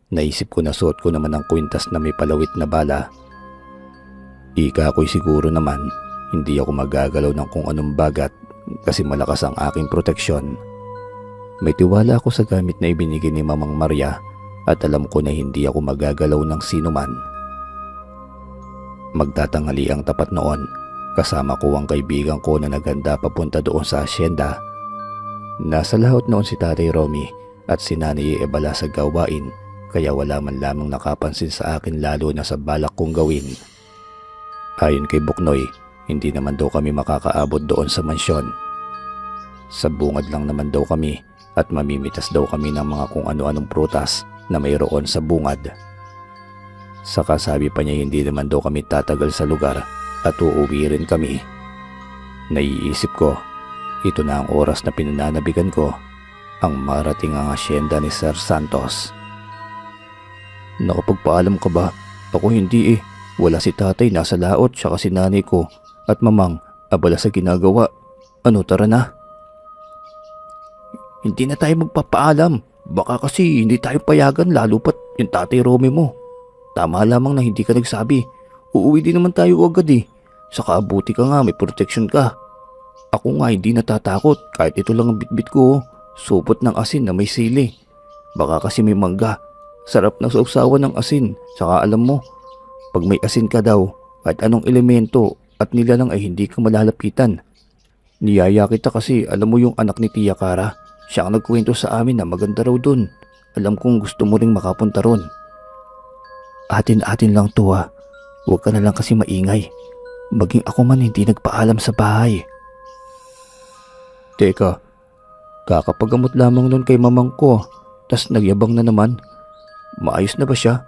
Naisip ko na suot ko naman ang kwintas na may palawit na bala. Ika ako'y siguro naman hindi ako magagalaw ng kung anong bagat kasi malakas ang aking proteksyon. May tiwala ako sa gamit na ibinigay ni Mamang Maria at alam ko na hindi ako magagalaw ng sino man. Magtatanghali ang tapat noon, kasama ko ang kaibigan ko na naganda papunta doon sa asyenda. Nasa laot noon si Tatay Romy at si Nanay Ebala sa gawain, kaya wala man lamang nakapansin sa akin lalo na sa balak kong gawin. Ayon kay Buknoy, hindi naman daw kami makakaabot doon sa mansyon. Sa bungad lang naman daw kami at mamimitas daw kami ng mga kung ano-anong prutas na mayroon sa bungad. Saka sabi pa niya hindi naman daw kami tatagal sa lugar at uuwi rin kami. Naiisip ko, ito na ang oras na pinananabigan ko ang marating ang asyenda ni Sir Santos. Nakapagpaalam ka ba? Ako hindi eh. Wala si tatay, nasa laot, saka si nanay ko at mamang abala sa ginagawa. Ano, tara na. Hindi na tayo magpapaalam. Baka kasi hindi tayo payagan lalo pat yung Tatay Romy mo. Tama lamang na hindi ka nagsabi. Uuwi din naman tayo agad eh. Saka abuti ka nga, may protection ka. Ako nga hindi natatakot kahit ito lang ang bitbit ko. Supot ng asin na may sili. Baka kasi may mangga. Sarap ng sausawan ng asin. Saka alam mo, pag may asin ka daw, kahit anong elemento at nilalang ay hindi ka malalapitan. Niyaya kita kasi alam mo yung anak ni Tia Cara. Siya ang nagkwento sa amin na maganda raw dun. Alam kong gusto mo ring makapunta ron. Atin-atin lang to ha. Huwag ka na lang kasi maingay. Maging ako man hindi nagpaalam sa bahay. Teka, kakapagamot lamang nun kay mamang ko. Tas nagyabang na naman. Maayos na ba siya?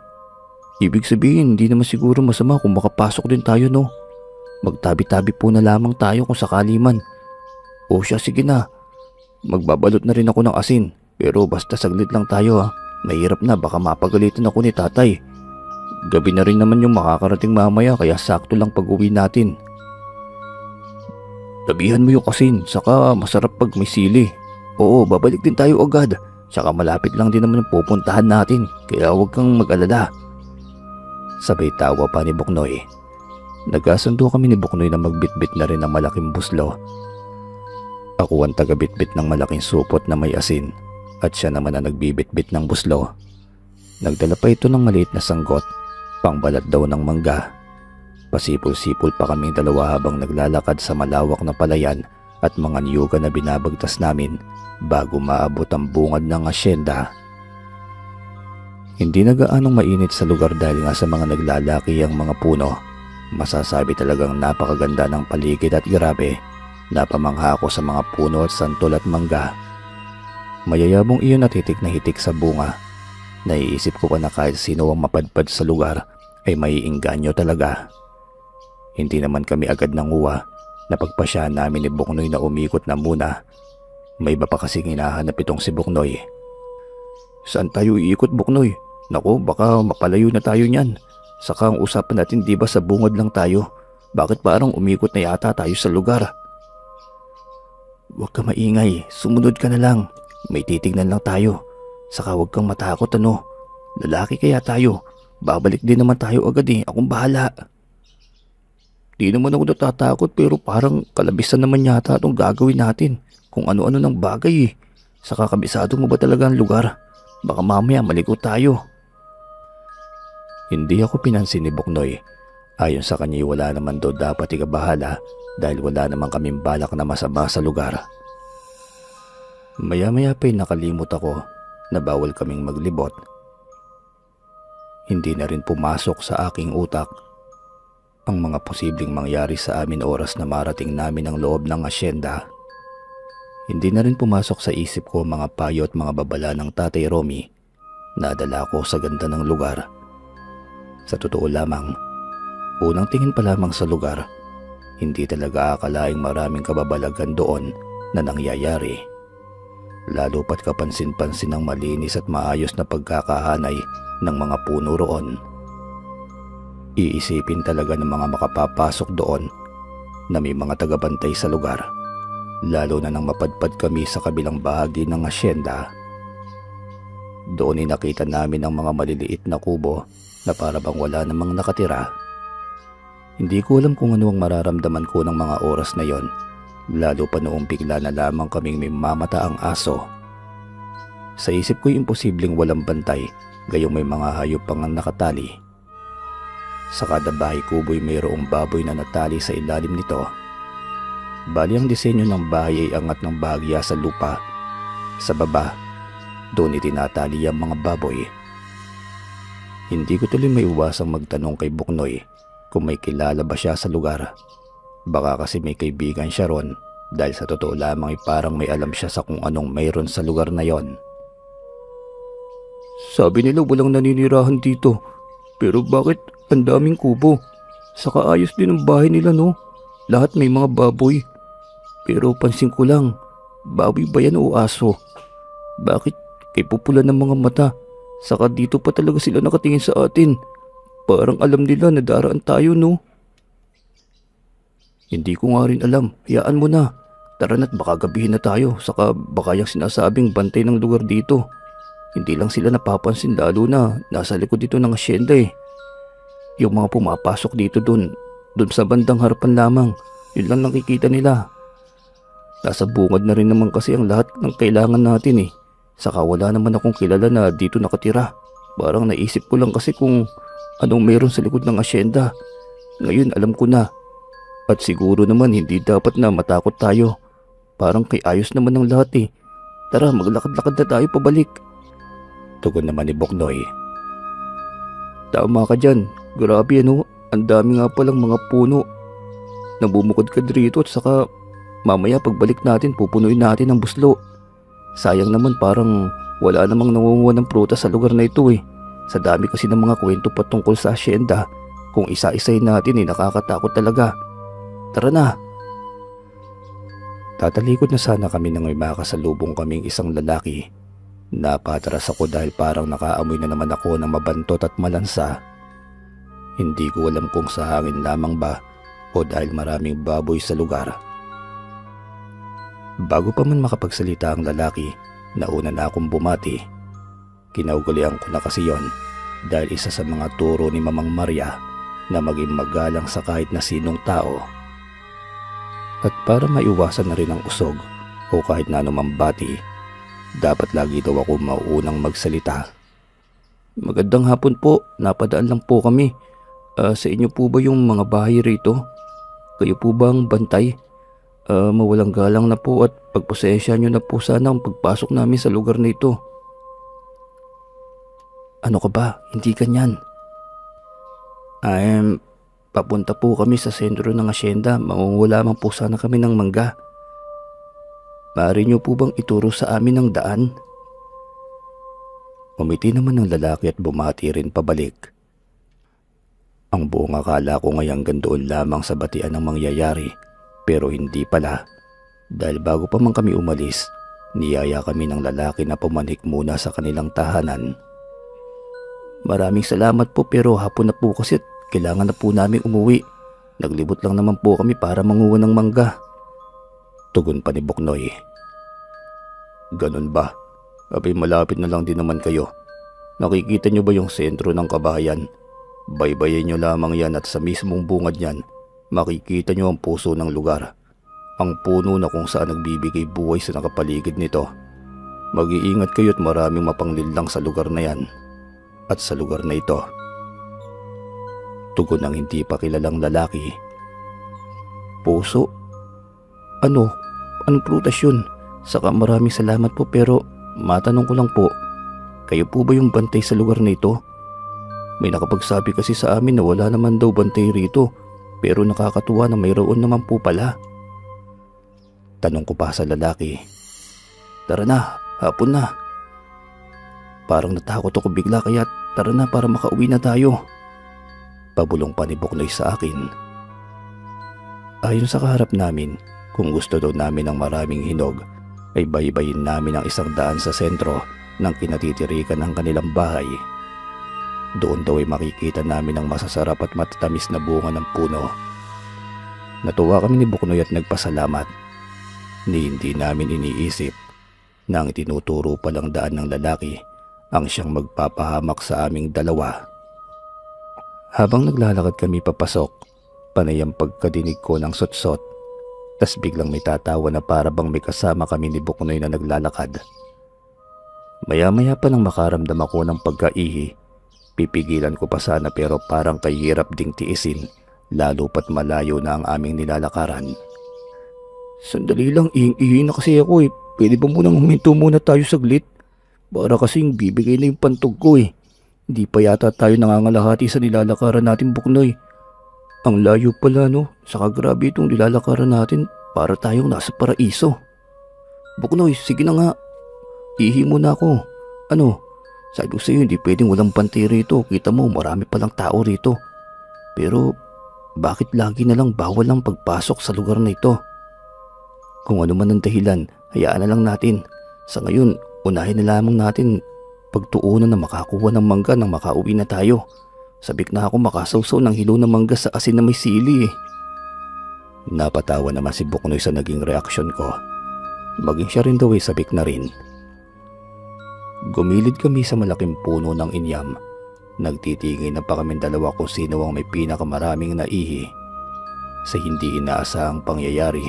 Ibig sabihin hindi naman siguro masama kung makapasok din tayo no. Magtabi-tabi po na lamang tayo kung sakali man. O siya, sige na. Magbabalot na rin ako ng asin, pero basta saglit lang tayo ha. Mahirap na, baka mapagalitan ako ni tatay. Gabi na rin naman yung makakarating mamaya kaya sakto lang pag-uwi natin. Tabihan mo yung asin, saka masarap pag may sili. Oo, babalik din tayo agad. Saka malapit lang din naman yung pupuntahan natin, kaya huwag kang mag-alala. Sabay tawa pa ni Buknoy. Nagkasundo kami ni Buknoy na magbitbit na rin ng malaking buslo. Ako ang tagabitbit ng malaking supot na may asin at siya naman ang nagbibitbit ng buslo. Nagdala pa ito ng maliit na sanggot, pangbalat daw ng mangga. Pasipol-sipol pa kaming dalawa habang naglalakad sa malawak na palayan at mga niyuga na binabagtas namin bago maabot ang bungad ng asyenda. Hindi na gaanong mainit sa lugar dahil nga sa mga naglalaki ang mga puno. Masasabi talagang napakaganda ng paligid at grabe. Napamangha ako sa mga puno at santol at mangga. Mayayabong iyon at hitik na hitik sa bunga. Naiisip ko pa na kahit sino ang mapadpad sa lugar ay maiinganyo talaga. Hindi naman kami agad nanguha. Napagpasyahan namin ni Buknoy na umikot na muna. May iba pa kasing hinahanap itong si Buknoy. Saan tayo iikot, Buknoy? Naku, baka mapalayo na tayo niyan. Saka ang usapan natin di ba sa bungad lang tayo? Bakit parang umikot na yata tayo sa lugar? Huwag ka maingay, sumunod ka na lang. May titignan lang tayo. Saka huwag kang matakot ano. Lalaki kaya tayo. Babalik din naman tayo agad eh. Akong bahala. Di naman ako natatakot pero parang kalabisan naman yata itong gagawin natin. Kung ano-ano ng bagay eh. Saka kabisado mo ba talaga ang lugar? Baka mamaya maligo tayo. Hindi ako pinansin ni Boknoy. Ayon sa kanya wala naman daw dapat ikabahala dahil wala naman kaming balak na masama sa lugar. Maya-maya pa'y nakalimot ako na bawal kaming maglibot. Hindi na rin pumasok sa aking utak ang mga posibleng mangyari sa amin oras na marating namin ang loob ng asyenda. Hindi na rin pumasok sa isip ko mga payo at mga babala ng Tatay Romy na dala ko sa ganda ng lugar. Sa totoo lamang, unang tingin pa lamang sa lugar, hindi talaga akalaing maraming kababalagan doon na nangyayari. Lalo pat kapansin-pansin ang malinis at maayos na pagkakahanay ng mga puno roon. Iisipin talaga ng mga makapapasok doon na may mga tagabantay sa lugar, lalo na nang mapadpad kami sa kabilang bahagi ng asyenda. Doon ay nakita namin ang mga maliliit na kubo na para bang wala namang nakatira. Hindi ko alam kung ano ang mararamdaman ko ng mga oras na yon, lalo pa noong bigla na lamang kaming may mamataang aso. Sa isip ko'y imposibleng walang bantay, gayong may mga hayop pang nakatali. Sa kada bahay kubo'y mayroong baboy na natali sa ilalim nito. Bali ang disenyo ng bahay ay angat ng bahagya sa lupa. Sa baba, doon itinatali ang mga baboy. Hindi ko tuloy maiwasang magtanong kay Boknoy kung may kilala ba siya sa lugar. Baka kasi may kaibigan siya ron dahil sa totoo lamang ay parang may alam siya sa kung anong mayroon sa lugar na yon. Sabi nila walang naninirahan dito, pero bakit ang daming kubo? Saka ayos din ang bahay nila no? Lahat may mga baboy. Pero pansin ko lang, baboy ba yan o aso? Bakit kay pupula ng mga mata? Saka dito pa talaga sila nakatingin sa atin. Parang alam nila na daraan tayo no? Hindi ko nga rin alam, hayaan mo na. Tara na't baka gabihin na tayo, saka baka yung sinasabing bantay ng lugar dito. Hindi lang sila napapansin lalo na nasa likod dito ng asyenda eh. Yung mga pumapasok dito dun sa bandang harapan lamang, yun lang nakikita nila. Nasa bungad na rin naman kasi ang lahat ng kailangan natin eh. Saka wala naman akong kilala na dito nakatira. Parang naisip ko lang kasi kung anong meron sa likod ng asyenda. Ngayon alam ko na. At siguro naman hindi dapat na matakot tayo. Parang kay ayos naman ng lahat eh. Tara maglakad-lakad na tayo pabalik. Tugon naman ni Boknoy. Tama ka dyan. Grabe ano. Ang dami nga palang mga puno. Nabumukod ka dito at saka mamaya pagbalik natin pupunuin natin ang buslo. Sayang naman parang wala namang nangunguha ng prutas sa lugar na ito eh. Sa dami kasi ng mga kwento patungkol sa asyenda, kung isa-isayin natin eh nakakatakot talaga. Tara na. Tatalikod na sana kami nang may makasalubong kaming isang lalaki. Napatras ako dahil parang nakaamoy na naman ako ng mabantot at malansa. Hindi ko alam kung sa hangin lamang ba o dahil maraming baboy sa lugar. Bago pa man makapagsalita ang lalaki, nauna na akong bumati. Kinaugalian ko na kasi yon dahil isa sa mga turo ni Mamang Maria na maging magalang sa kahit na sinong tao. At para maiwasan na rin ang usog o kahit na anumang bati, dapat lagi daw ako mauunang magsalita. Magandang hapon po, napadaan lang po kami. Sa inyo po ba yung mga bahay rito? Kayo po ba ang bantay? Mawalang galang na po at pagpasensya nyo na po sana ang pagpasok namin sa lugar na ito. Ano ka ba? Hindi ganyan. Papunta po kami sa sentro ng asyenda. Mangunguha lamang po sana kami ng mangga. Maaari nyo po bang ituro sa amin ang daan? Umiti naman ang lalaki at bumati rin pabalik. Ang buong akala ko ngayang gandoon lamang sa batian ng mangyayari. Pero hindi pala, dahil bago pa man kami umalis, niyaya kami ng lalaki na pumanik muna sa kanilang tahanan. Maraming salamat po pero hapon na po kasi kailangan na po namin umuwi. Naglibot lang naman po kami para manguha ng mangga. Tugon pa ni Boknoy. Ganun ba? Abay malapit na lang din naman kayo. Nakikita nyo ba yung sentro ng kabahayan? Baybayin nyo lamang yan at sa mismong bungad niyan, makikita nyo ang puso ng lugar. Ang puno na kung saan nagbibigay buhay sa nakapaligid nito. Mag-iingat kayo at maraming mapanglinlang sa lugar na yan. At sa lugar na ito. Tugon ng hindi pa kilalang lalaki. Puso? Ano? Anong prutas yun? Saka maraming salamat po pero matanong ko lang po, kayo po ba yung bantay sa lugar na ito? May nakapagsabi kasi sa amin na wala naman daw bantay rito pero nakakatuwa na mayroon naman po pala. Tanong ko pa sa lalaki. Tara na, hapon na. Parang natakot ako bigla kaya tara na para makauwi na tayo. Pabulong pa ni Buknoy sa akin. Ayon sa kaharap namin, kung gusto daw namin ng maraming hinog, ay baybayin namin ang 100 sa sentro ng kinatitirikan ng kanilang bahay. Doon daw ay makikita namin ang masasarap at matatamis na bunga ng puno. Natuwa kami ni Buknoy at nagpasalamat. Hindi namin iniisip na ang tinuturo palang daan ng lalaki ang siyang magpapahamak sa aming dalawa. Habang naglalakad kami papasok, panay ang pagkadinig ko ng sotsot. Tas biglang may tatawa na para bang may kasama kami ni Buknoy na naglalakad. Maya-maya pa nang makaramdam ako ng pagkaihi, pipigilan ko pa sana pero parang kahirap ding tiisin lalo pat malayo na ang aming nilalakaran. Sandali lang, ihing-ihi na kasi ako eh. Pwede ba munang huminto muna tayo saglit? Para kasing bibigay na yung pantog ko eh. Hindi pa yata tayo nangangalahati sa nilalakaran natin, Buknoy. Ang layo pala no, saka grabe itong nilalakaran natin para tayong nasa paraiso. Buknoy, sige na nga. Ihi muna ako. Ano? Sabi ko sa'yo hindi pwedeng walang pantay rito. Kita mo marami palang tao rito. Pero bakit lagi na lang bawal ang pagpasok sa lugar na ito? Kung ano man ang dahilan, hayaan na lang natin. Sa ngayon, unahin na lamang natin pagtuunan na makakuha ng mangga nang makauwi na tayo. Sabik na ako makasawsaw ng hilo ng mangga sa asin na may sili eh. Napatawa naman si Buknoy sa naging reaksyon ko. Maging siya rin daw ay sabik na rin. Gumilid kami sa malaking puno ng inyam. Nagtitingin na pa kami dalawa kung sino ang may pinakamaraming naihi. Sa hindi inaasahang pangyayari,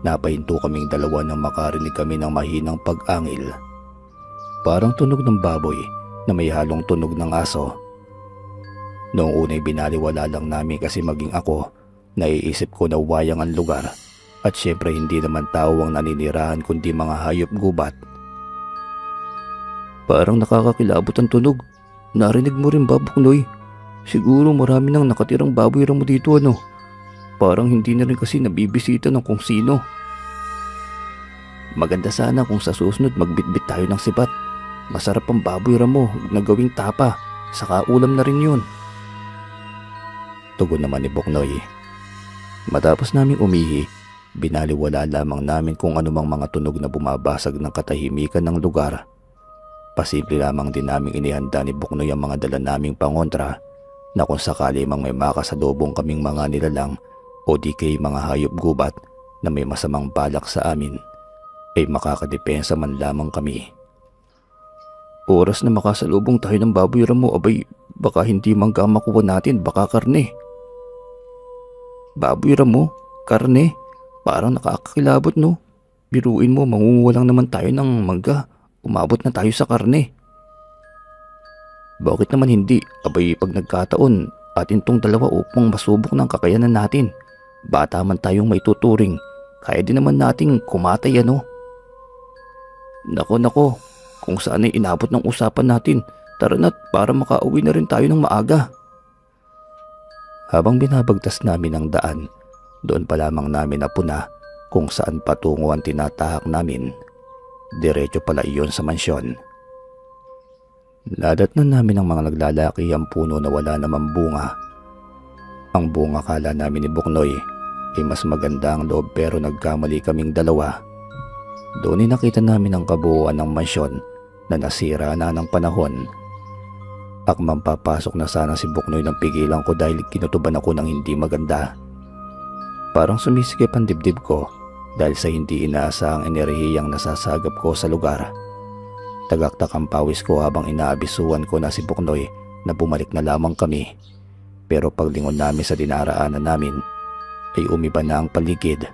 napahinto kaming dalawa nang makarinig kami ng mahinang pag-angil. Parang tunog ng baboy na may halong tunog ng aso. Noong una'y binaliwala lang namin kasi maging ako, naiisip ko na wayang ang lugar at syempre hindi naman tao ang naninirahan kundi mga hayop gubat. Parang nakakakilabot ang tunog. Narinig mo rin ba, Buknoy? Siguro marami nang nakatirang baboy ramo dito ano. Parang hindi na rin kasi nabibisita ng kung sino. Maganda sana kung sa susunod magbitbit tayo ng sibat. Masarap ang baboy ramo na gawing tapa, saka ulam na rin yun. Tugon naman ni Buknoy. Matapos naming umihi, binaliwala lamang namin kung anumang mga tunog na bumabasag ng katahimikan ng lugar. Pasimple lamang din naming inihanda ni Buknoy ang mga dala naming pangontra na kung sakali mang may makasalubong kaming mga nilalang o di kay mga hayop gubat na may masamang balak sa amin, ay makakadepensa man lamang kami. Oras na makasalubong tayo ng baboy ramo, abay baka hindi mangga makuha natin, baka karne. Baboy ramo? Karne? Parang nakakakilabot no? Biruin mo, mangunguha lang naman tayo ng mangga. Umabot na tayo sa karne. Bakit naman hindi? Abay pag nagkataon, atin tong dalawa upang masubok ng kakayanan natin. Bata man tayong may tuturing, kaya din naman nating kumatay ano? Nako, kung saan ay inabot ng usapan natin, tara na't para makauwi na rin tayo ng maaga. Habang binabagtas namin ang daan, doon pa lamang namin napuna kung saan patungo ang tinatahak namin. Diretso pala iyon sa mansyon. Nadatnan namin ang mga naglalaki ang puno na wala namang bunga. Ang bunga kala namin ni Buknoy ay mas maganda ang loob pero nagkamali kaming dalawa. Doon ay nakita namin ang kabuuan ng mansyon na nasira na ng panahon. Akmang papasok na sana si Buknoy nang pigilan ko dahil kinutuban ako ng hindi maganda. Parang sumisikip ang dibdib ko dahil sa hindi inaasahang enerhiyang nasasagap ko sa lugar. Tagaktak ang pawis ko habang inaabisuan ko na si Buknoy na bumalik na lamang kami. Pero paglingon namin sa dinaraanan namin ay umiba na ang paligid.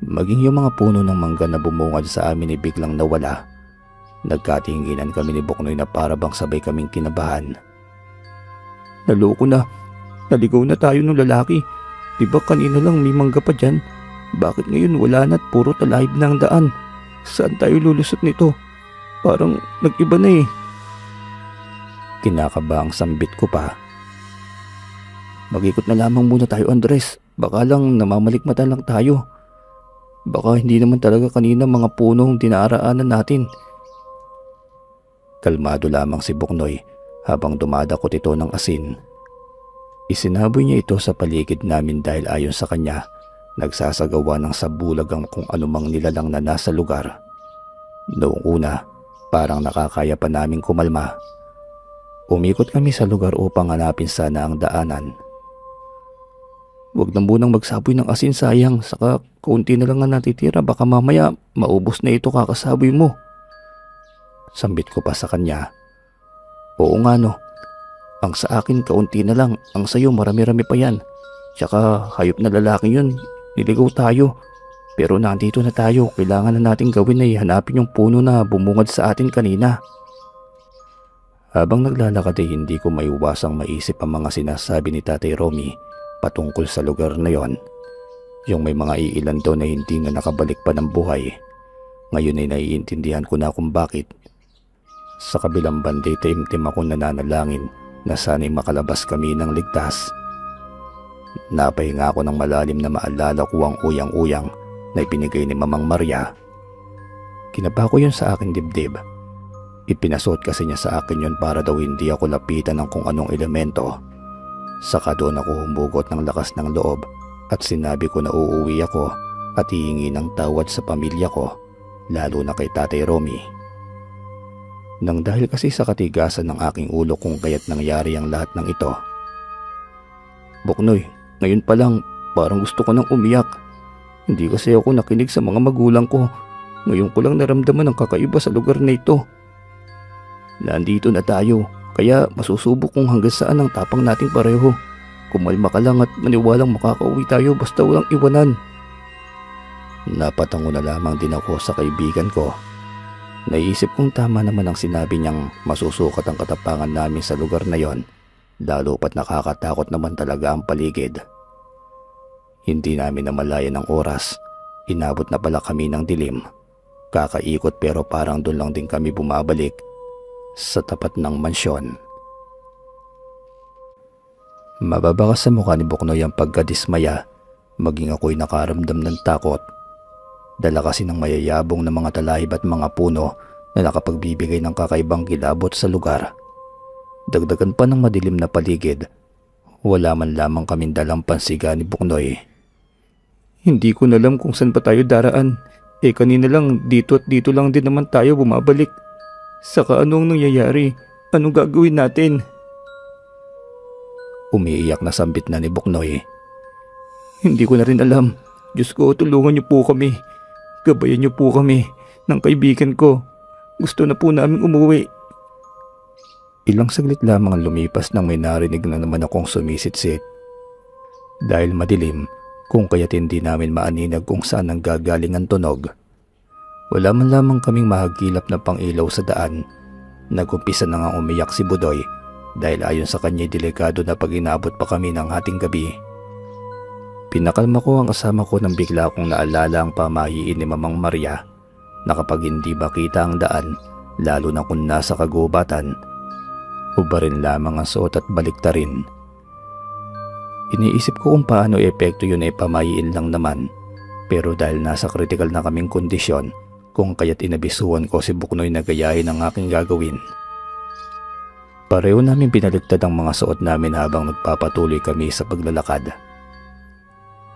Maging yung mga puno ng mangga na bumungad sa amin ay biglang nawala. Nagkatinginan kami ni Buknoy na para bang sabay kaming kinabahan. Naloko na. Naligaw na tayo ng lalaki. Diba kanina lang may mangga pa dyan? Bakit ngayon wala na't puro talahib na ang daan? Saan tayo lulusot nito? Parang nag-iba na eh. Kinakaba ang sambit ko pa. Mag-ikot na lamang muna tayo, Andres. Baka lang namamalikmata lang tayo. Baka hindi naman talaga kanina mga punong dinaraanan natin. Kalmado lamang si Buknoy habang dumadakot ito ng asin. Isinaboy niya ito sa paligid namin dahil ayon sa kanya, nagsasagawa ng sabulag ang kung anumang nilalang na nasa lugar. Noong una, parang nakakaya pa naming kumalma. Umikot kami sa lugar upang hanapin sana ang daanan. Huwag na munang magsaboy ng asin, sayang, saka kaunti na lang ang natitira, baka mamaya maubos na ito kakasaboy mo. Sambit ko pa sa kanya. Oo nga no. Ang sa akin kaunti na lang, ang sayo marami-rami pa yan. Tsaka hayop na lalaki yun, niligaw tayo. Pero nandito na tayo, kailangan na natin gawin ay hanapin yung puno na bumungad sa atin kanina. Habang naglalakad ay hindi ko maiwasang maisip ang mga sinasabi ni Tatay Romy patungkol sa lugar na yon. Yung may mga iilan daw na hindi na nakabalik pa ng buhay. Ngayon ay naiintindihan ko na kung bakit. Sa kabilang banda taimtim akong nananalangin na sana'y makalabas kami ng ligtas. Napahinga ako ng malalim na maalala ko ang uyang-uyang na ipinigay ni Mamang Maria. Kinaba ko yun sa aking dibdib. Ipinasuot kasi niya sa akin yun para daw hindi ako lapitan ng kung anong elemento. Saka doon ako humugot ng lakas ng loob at sinabi ko na uuwi ako at hihingi ng tawad sa pamilya ko, lalo na kay Tatay Romy. Nang dahil kasi sa katigasan ng aking ulo kung kaya't nangyari ang lahat ng ito. Buknoy, ngayon pa lang parang gusto ko nang umiyak. Hindi kasi ako nakinig sa mga magulang ko. Ngayon ko lang naramdaman ang kakaiba sa lugar na ito. Nandito na tayo, kaya masusubok kung hanggang saan ang tapang nating pareho. Kumalma ka lang at maniwalang makakauwi tayo basta walang iwanan. Napatango na lamang din ako sa kaibigan ko. Naisip kong tama naman ang sinabi niyang masusukat ang katapangan namin sa lugar na yon, lalo pat nakakatakot naman talaga ang paligid. Hindi namin namalayan ng oras, inabot na pala kami ng dilim. Kakaikot pero parang doon lang din kami bumabalik sa tapat ng mansyon. Mababakas sa mukha ni Buknoy ang pagkadismaya, maging ako'y nakaramdam ng takot. Dala kasi ng mayayabong na mga talahib at mga puno na nakapagbibigay ng kakaibang kilabot sa lugar. Dagdagan pa ng madilim na paligid, wala man lamang kaming dalang pansiga ni Buknoy. Hindi ko na alam kung saan pa tayo daraan. Kanina lang dito at dito lang din naman tayo bumabalik. Saka anong nangyayari? Anong gagawin natin? Umiiyak na sambit na ni Buknoy. Hindi ko na rin alam. Diyos ko, tulungan niyo po kami. Gabayan niyo po kami ng kaibigan ko. Gusto na po namin umuwi. Ilang saglit lamang ang lumipas nang may narinig na naman akong sumisitsit. Dahil madilim, kung kaya't hindi namin maaninag kung saan ang gagaling ang tunog. Wala man lamang kaming mahagilap na pangilaw sa daan. Nagumpisa na nga umiyak si Budoy dahil ayon sa kanya delikado na pag inabot pa kami ng hating gabi. Pinakalma ko ang kasama ko nang bigla kong naalala ang pamahiin ni Mamang Maria na kapag hindi makita ang daan, lalo na kung nasa kagubatan, ubarin lamang ang suot at baliktarin. Iniisip ko kung paano epekto yun ay pamahiin lang naman, pero dahil nasa kritikal na kaming kondisyon, kung kaya't inabisuan ko si Buknoy na gayahin ang aking gagawin. Pareho namin binaligtad ang mga suot namin habang nagpapatuloy kami sa paglalakad.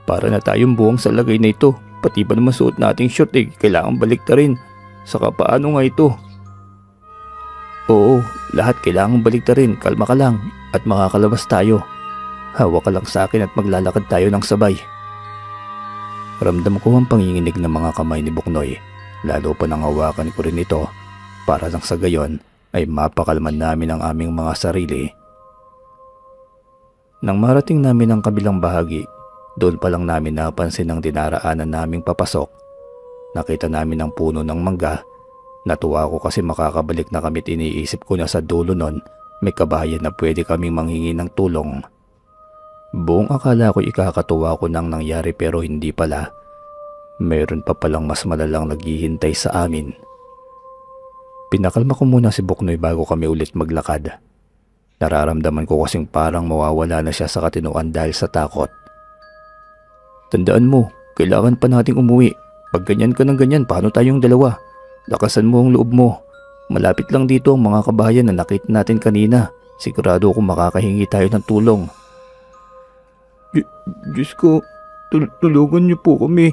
Para na tayong buwang sa lagay na ito, pati ba naman suot nating short kailangan baliktarin. Saka paano nga ito? Oo, lahat kailangan baliktarin, kalma ka lang at makakalabas tayo. Hawak ka lang sa akin at maglalakad tayo ng sabay. Ramdam ko ang panginginig ng mga kamay ni Buknoy, lalo pa nang hawakan ko rin ito para lang sa gayon ay mapakalman namin ang aming mga sarili. Nang marating namin ang kabilang bahagi, doon pa lang namin napansin ang dinaraanan naming papasok. Nakita namin ang puno ng mangga. Natuwa ko kasi makakabalik na kami't iniisip ko na sa dulo nun may kabahayan na pwede kaming manghingi ng tulong. Buong akala ko ikakatuwa ko nang nangyari pero hindi pala. Mayroon pa palang mas malalang naghihintay sa amin. Pinakalma ko muna si Buknoy bago kami ulit maglakad. Nararamdaman ko kasing parang mawawala na siya sa katinuan dahil sa takot. Tandaan mo, kailangan pa nating umuwi. Pag ganyan ka ng ganyan, paano tayong dalawa? Lakasan mo ang loob mo. Malapit lang dito ang mga kabahayan na nakita natin kanina. Sigurado akong makakahingi tayo ng tulong. Diyos ko, tulungan niyo po kami.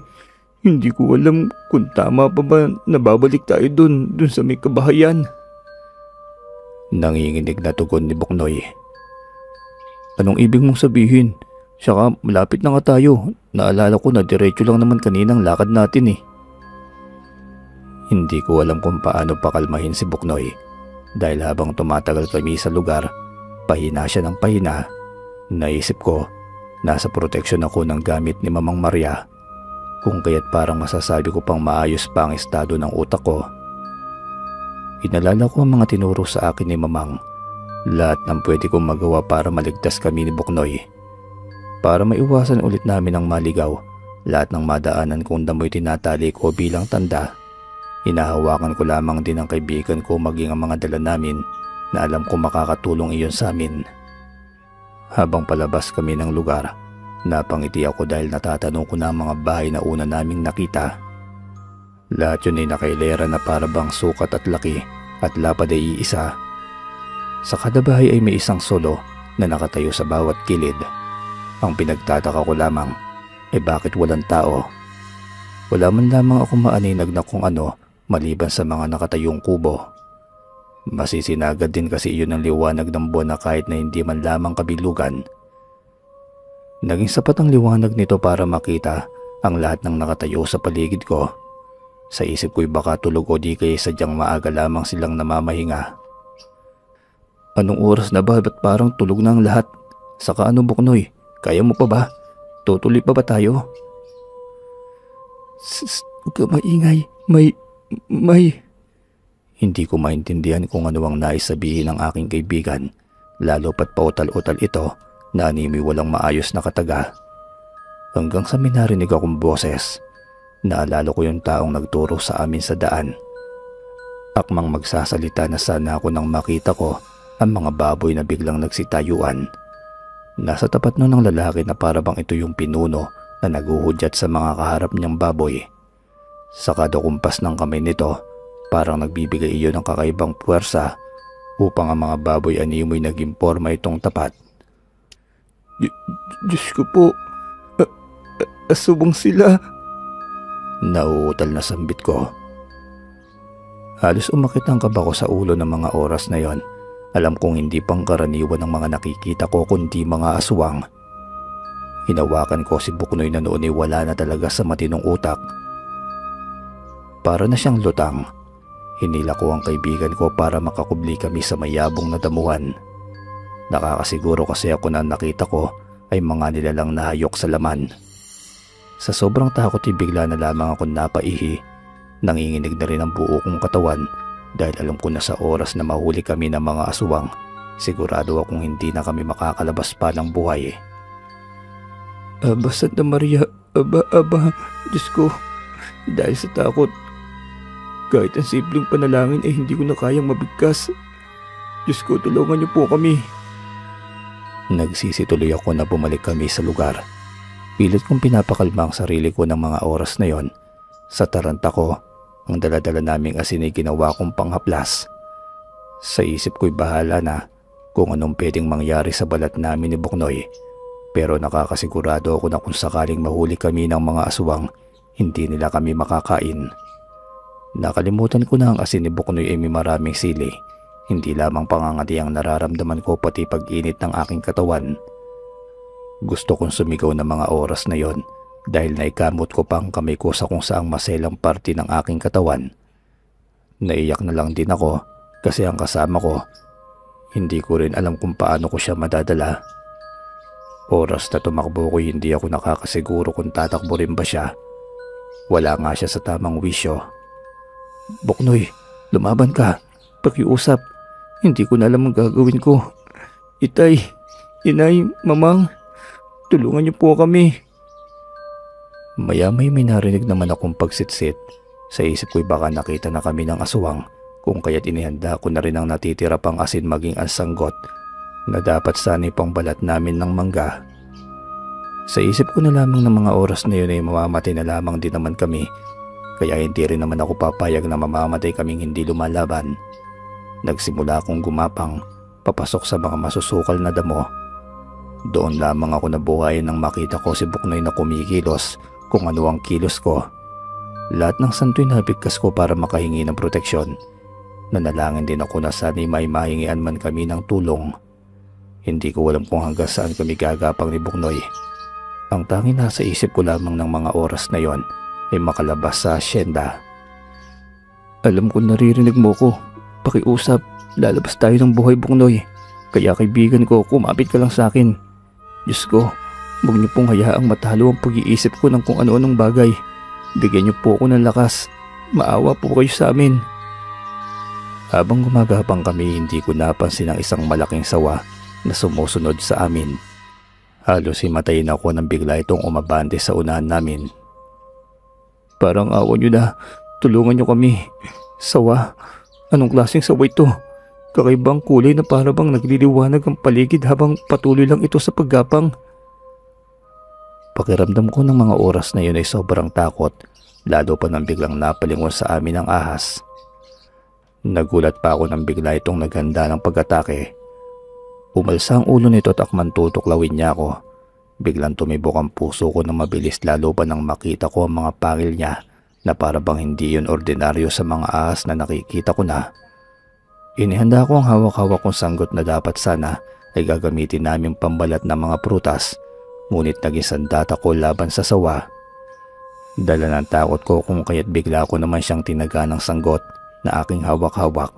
Hindi ko alam kung tama pa ba na babalik tayo dun sa may kabahayan. Nanginginig na tugon ni Buknoy. Anong ibig mong sabihin? Saka malapit na nga tayo. Naalala ko na diretso lang naman kaninang lakad natin eh. Hindi ko alam kung paano pakalmahin si Buknoy. Dahil habang tumatagal kami sa lugar, pahina siya ng pahina. Naisip ko, nasa proteksyon ako ng gamit ni Mamang Maria. Kung kaya't parang masasabi ko pang maayos pa ang estado ng utak ko. Inalala ko ang mga tinuro sa akin ni Mamang. Lahat ng pwede kong magawa para maligtas kami ni Buknoy. Para maiwasan ulit namin ang maligaw, lahat ng madaanan kong damoy tinatali ko bilang tanda. Hinahawakan ko lamang din ang kaibigan ko maging ang mga dala namin na alam ko makakatulong iyon sa amin. Habang palabas kami ng lugar, napangiti ako dahil natatanong ko na ang mga bahay na una naming nakita. Lahat yun ay nakailera na parabang sukat at laki at lapad ay iisa. Sa kada bahay ay may isang solo na nakatayo sa bawat kilid. Ang pinagtataka ko lamang ay bakit walang tao. Wala man lamang ako maaninag na kung ano maliban sa mga nakatayong kubo. Masisinagad din kasi iyon ang liwanag ng buwan na kahit na hindi man lamang kabilugan. Naging sapat ang liwanag nito para makita ang lahat ng nakatayo sa paligid ko. Sa isip ko'y baka tulog o di kaya sadyang maaga lamang silang namamahinga. Anong oras na ba? Ba't parang tulog na ang lahat? Saka ano Buknoy? Kaya mo pa ba? Tutuloy pa ba tayo? Huwag ka maingay. May... Hindi ko maintindihan kung ano ang nais sabihin ng aking kaibigan. Lalo pat pautal-utal ito na animoy walang maayos na kataga. Hanggang sa may narinig akong boses. Naalala ko yung taong nagturo sa amin sa daan. Akmang magsasalita na sana ako nang makita ko ang mga baboy na biglang nagsitayuan. Nasa tapat nun ng lalaki na parabang ito yung pinuno na naguhudyat sa mga kaharap niyang baboy. Sa kada kumpas ng kamay nito, parang nagbibigay iyon ng kakaibang puwersa upang ang mga baboy animoy naging porma itong tapat. Diyos ko po, asubong sila. Nauutal na sambit ko. Halos umakit ang kaba ko sa ulo ng mga oras na yon. Alam kong hindi pangkaraniwan ng mga nakikita ko kundi mga aswang. Hinawakan ko si Buknoy na noon ay wala na talaga sa matinong utak. Para na siyang lutang. Hinila ko ang kaibigan ko para makakubli kami sa mayabong na damuhan. Nakakasiguro kasi ako na nakita ko ay mga nilalang na hayok sa laman. Sa sobrang takot ay bigla na lamang ako napaihi. Nanginginig na rin ang buo kong katawan. Dahil alam ko na sa oras na mahuli kami ng mga aswang, sigurado akong hindi na kami makakalabas pa ng buhay. Aba, Santa Maria, aba, Diyos ko, dahil sa takot, kahit ang simpleng panalangin ay hindi ko na kayang mabigkas. Diyos ko, tulungan niyo po kami. Nagsisituloy ako na bumalik kami sa lugar. Pilit kong pinapakalma ang sarili ko ng mga oras na yon. Sa taranta ko, ang daladala naming asin ay ginawa kong panghaplas. Sa isip ko'y bahala na kung anong pwedeng mangyari sa balat namin ni Buknoy. Pero nakakasigurado ako na kung sakaling mahuli kami ng mga aswang, hindi nila kami makakain. Nakalimutan ko na ang asin ni Buknoy ay may maraming sili. Hindi lamang pangangati ang nararamdaman ko pati pag-init ng aking katawan. Gusto kong sumigaw ng mga oras na yon dahil naikamot ko pang kamay ko sa kung saang maselang parte ng aking katawan. Naiyak na lang din ako kasi ang kasama ko, hindi ko rin alam kung paano ko siya madadala. Oras na tumakbo ko hindi ako nakakasiguro kung tatakbo rin ba siya. Wala nga siya sa tamang wisyo. "Buknoy, lumaban ka. Pakiusap. Hindi ko na alam ang gagawin ko. Itay, inay, mamang, tulungan niyo po kami." Maya-may may narinig naman akong pagsitsit. Sa isip ko'y baka nakita na kami ng aswang, kung kaya't inihanda ko na rin ang natitira pang asin maging ang sanggot na dapat sana'y pangbalat namin ng mangga. Sa isip ko na lamang ng mga oras na yun ay mamamatay na lamang din naman kami, kaya hindi rin naman ako papayag na mamamatay kaming hindi lumalaban. Nagsimula akong gumapang, papasok sa mga masusukal na damo. Doon lamang ako nabuhayan nang makita ko si Buknoy na kumikilos kung ano ang kilos ko. Lahat ng santo'y nabigkas ko para makahingi ng proteksyon. Nanalangin din ako na sana'y may mahingian man kami ng tulong. Hindi ko alam kung hanggang saan kami gagapang ni Buknoy. Ang tanging nasa isip ko lamang ng mga oras na yon ay makalabas sa asyenda. "Alam ko naririnig mo ko. Pakiusap, lalabas tayo ng buhay, Buknoy. Kaya kaibigan ko, kumapit ka lang sa akin. Diyos ko, huwag niyo pong hayaang matalo ang pag-iisip ko ng kung ano-anong bagay. Bigyan niyo po ako ng lakas. Maawa po kayo sa amin." Habang gumagapang kami, hindi ko napansin ang isang malaking sawa na sumusunod sa amin. Halos himatayin ako nang bigla itong umabante sa unahan namin. "Parang awa niyo na. Tulungan niyo kami. Sawa? Anong klaseng sawa ito? Kakaibang kulay na para bang nagliliwanag ang paligid habang patuloy lang ito sa paggapang." Pakiramdam ko ng mga oras na yun ay sobrang takot, lalo pa nang biglang napalingon sa amin ang ahas. Nagulat pa ako nang bigla itong naghanda ng pag-atake. Umalsa ang ulo nito at akman tutuklawin niya ako. Biglang tumibok ang puso ko ng mabilis, lalo pa nang makita ko ang mga pangil niya na para bang hindi yun ordinaryo sa mga ahas na nakikita ko na. Inihanda ko ang hawak-hawak kong sanggot na dapat sana ay gagamitin naming pambalat ng mga prutas, ngunit naging sandata ko laban sa sawa. Dala ng takot ko kung kaya't bigla ko naman siyang tinaga ng sanggot na aking hawak-hawak.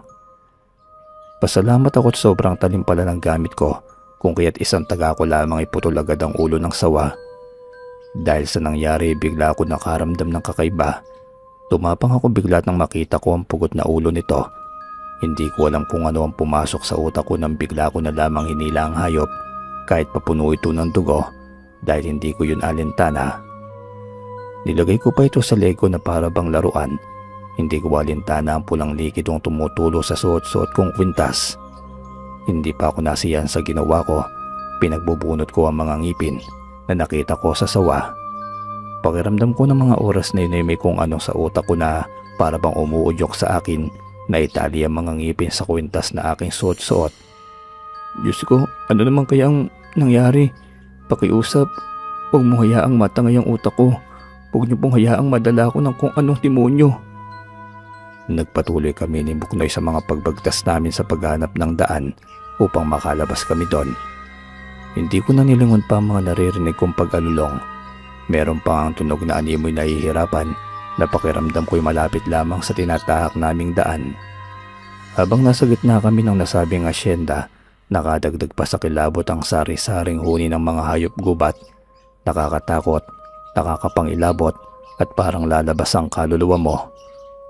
Pasalamat ako't sobrang talim pala ng gamit ko, kung kaya't isang taga ko lamang iputol agad ang ulo ng sawa. Dahil sa nangyari, bigla ako nakaramdam ng kakaiba. Tumapang ako bigla nang makita ko ang pugot na ulo nito. Hindi ko alam kung ano ang pumasok sa utak ko nang bigla ko na lamang hinila ang hayop, kahit papuno ito ng dugo, dahil hindi ko yun alintana. Nilagay ko pa ito sa leg ko na para bang laruan. Hindi ko alintana ang pulang likidong tumutulo sa suot-suot kong kwintas. Hindi pa ako nasiyan sa ginawa ko. Pinagbubunot ko ang mga ngipin na nakita ko sa sawa. Pakiramdam ko ng mga oras na yun ay may kung ano sa utak ko na para bang umuudyok sa akin na itali ang mga ngipin sa kwintas na aking suot-suot. "Diyos ko, ano naman kaya ang nangyari? Pakiusap, huwag mo hayaang matangay ang utak ko. Huwag niyo pong hayaang madala ko ng kung anong demonyo." Nagpatuloy kami ni Buknoy sa mga pagbagtas namin sa paghanap ng daan upang makalabas kami doon. Hindi ko na nilingon pa ang mga naririnig kong pag-alulong. Meron pa ang tunog na animoy nahihirapan na pakiramdam ko'y malapit lamang sa tinatahak naming daan. Habang nasa gitna kami ng nasabing asyenda, nakadagdag pa sa kilabot ang sari-saring huni ng mga hayop gubat. Nakakatakot, nakakapangilabot at parang lalabas ang kaluluwa mo.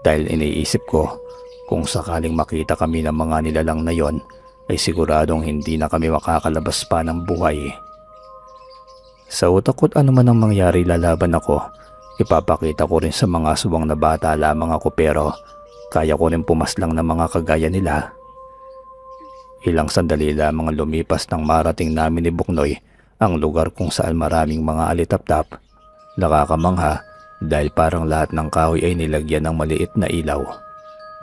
Dahil iniisip ko, kung sakaling makita kami ng mga nilalang na yon, ay siguradong hindi na kami makakalabas pa ng buhay. Sa utak ko't ano man ang mangyari, lalaban ako. Ipapakita ko rin sa mga aswang na bata lamang ako, pero kaya ko rin pumaslang ng mga kagaya nila. Ilang sandali lamang lumipas nang marating namin ni Buknoy ang lugar kung saan maraming mga alitaptap. Nakakamangha dahil parang lahat ng kahoy ay nilagyan ng maliit na ilaw.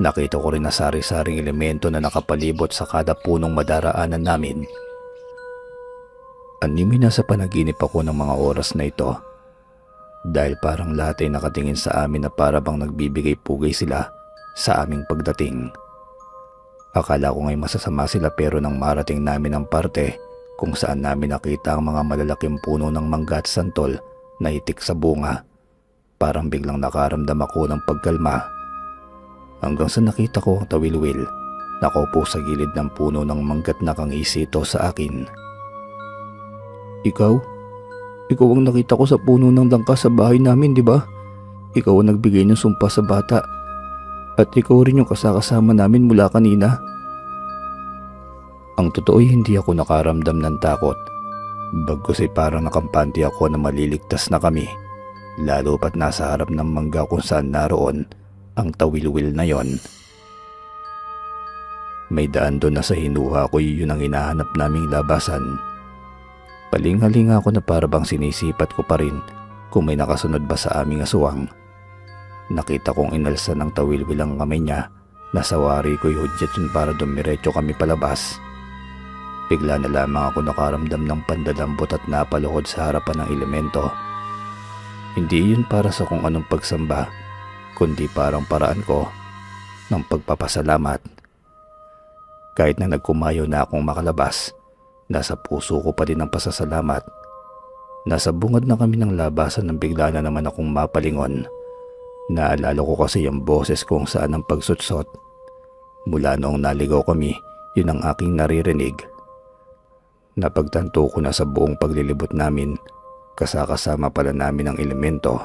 Nakita ko rin na sari-saring elemento na nakapalibot sa kada punong madaraanan namin. Animoy na sa panaginip ako ng mga oras na ito. Dahil parang lahat ay nakatingin sa amin na para bang nagbibigay pugay sila sa aming pagdating. Akala ko nga'y masasama sila, pero nang marating namin ang parte kung saan namin nakita ang mga malalaking puno ng mangga at santol nahitik sa bunga. Parang biglang nakaramdam ako ng pagkalma. Hanggang sa nakita ko ang tawilwil, nakaupo sa gilid ng puno ng manggat na kangisi ito sa akin. Ikaw? Ikaw ang nakita ko sa puno ng langka sa bahay namin, di ba? Ikaw ang nagbigay ng sumpa sa bata. At ikaw rin yung kasakasama namin mula kanina. Ang totoo'y hindi ako nakaramdam ng takot. Bagkus ay parang nakampante ako na maliligtas na kami. Lalo pat nasa harap ng mangga kung saan naroon ang tawilwil na yon. May daan doon na sa hinuha ko, yun ang hinahanap naming labasan. Palingalinga ako na parabang sinisipat ko pa rin kung may nakasunod ba sa aming aswang. Nakita kong inalsa ng tawilwil ang kamay niya. Nasawari ko'y hudyat yun para dumiretso kami palabas. Bigla na lamang ako nakaramdam ng pandalambot at napaluhod sa harapan ng elemento. Hindi yun para sa kung anong pagsamba, kundi parang paraan ko ng pagpapasalamat. Kahit na nagkumayo na akong makalabas, nasa puso ko pa din ang pasasalamat. Nasa bungad na kami ng labasan nang bigla na naman akong mapalingon. Naalala ko kasi yung boses kung saan ang pagsutsot. Mula noong naligaw kami, yun ang aking naririnig. Napagtanto ko na sa buong paglilibot namin, kasakasama pala namin ang elemento.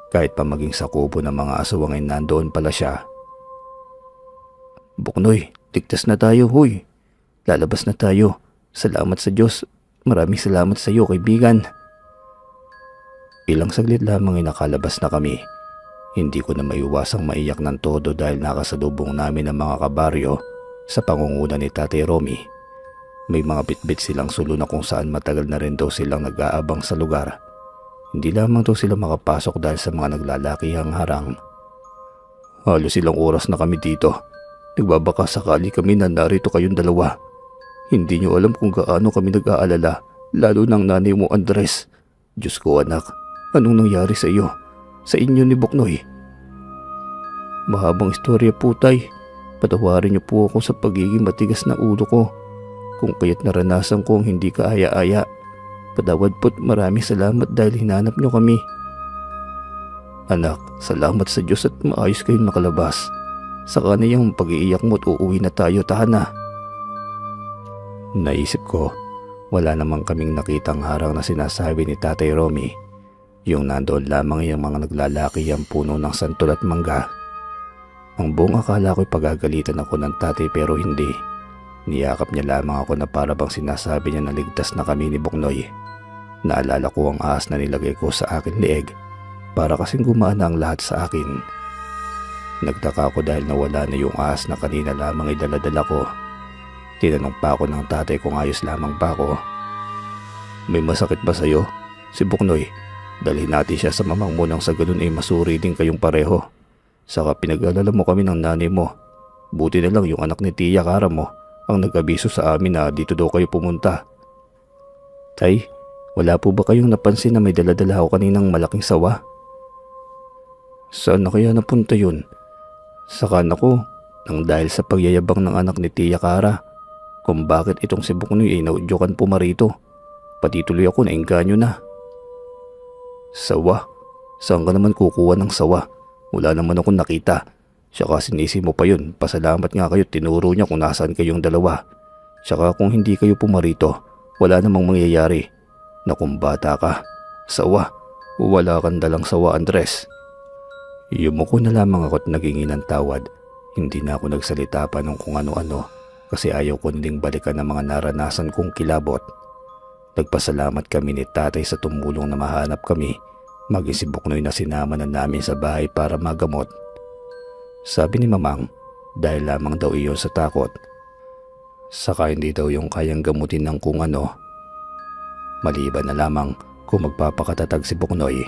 Kahit pa maging sa kubo ng mga aswang ay nandoon pala siya. Buknoy, ligtas na tayo, huy. Lalabas na tayo. Salamat sa Diyos. Maraming salamat sa iyo, kaibigan. Ilang saglit lamang ay nakalabas na kami. Hindi ko na maiwasang maiyak ng todo dahil nakasalubong namin ang mga kabaryo sa pangunguna ni Tatay Romy. May mga bitbit silang sulo na kung saan matagal na rin daw silang nag-aabang sa lugar. Hindi lamang daw sila makapasok dahil sa mga naglalakihang harang. Halos ilang oras na kami dito. Nagbabaka sakali kami na narito kayong dalawa. Hindi nyo alam kung gaano kami nag-aalala, lalo ng nanay mo, Andres. Diyos ko anak, anong nangyari sa iyo? Sa inyo ni Buknoy? Mahabang istorya po, tay. Patawarin niyo po ako sa pagiging matigas na ulo ko. Kung kaya't naranasan ko ang hindi kaaya-aya. Patawad po't maraming salamat dahil hinanap niyo kami. Anak, salamat sa Diyos at maayos kayong nakalabas. Sa kaniyang pag-iiyak mo't uuwi na tayo, tahana. Naisip ko, wala namang kaming nakitang harang na sinasabi ni Tatay Romy. Yung nandoon lamang yung mga naglalaki ang puno ng santol at mangga. Ang buong akala ko'y pagagalitan ako ng tatay pero hindi. Niyakap niya lamang ako na parabang sinasabi niya na ligtas na kami ni Buknoy. Naalala ko ang ahas na nilagay ko sa akin lieg para kasing gumana ang lahat sa akin. Nagtaka ako dahil nawala na yung ahas na kanina lamang idaladala ko. Tinanong pa ako ng tatay kung ayos lamang pa ako. May masakit ba sa'yo? Si Buknoy, dalhin natin siya sa mamang mo nang sa ganun ay masuri din kayong pareho. Saka pinag-alala mo kami ng nanay mo. Buti na lang yung anak ni Tia Kara mo ang nag-abiso sa amin na dito daw kayo pumunta. Tay, wala po ba kayong napansin na may daladala ako kaninang malaking sawa? Saan na kaya napunta yun? Saka nako, nang dahil sa pagyayabang ng anak ni Tia Kara, kung bakit itong si Buknoy ay naudyokan pumarito. Pati tuloy ako nainganyo na. Sawa? Saan ka naman kukuha ng sawa? Wala naman akong nakita. Saka sinisi mo pa yun, pasalamat nga kayo, tinuro niya kung nasaan kayong dalawa. Saka kung hindi kayo pumarito, wala namang mangyayari. Na kung bata ka, sawa, wala kang dalang sawa, Andres. Yumuko na lamang ako at naghingi ng tawad. Hindi na ako nagsalita pa ng kung ano-ano kasi ayaw ko niling balikan ng mga naranasan kong kilabot. Nagpasalamat kami ni tatay sa tumulong na mahanap kami, maging si Buknoy na sinama na namin sa bahay para magamot. Sabi ni mamang, dahil lamang daw iyon sa takot. Saka hindi daw yung kayang gamutin ng kung ano. Maliban na lamang kung magpapakatatag si Buknoy.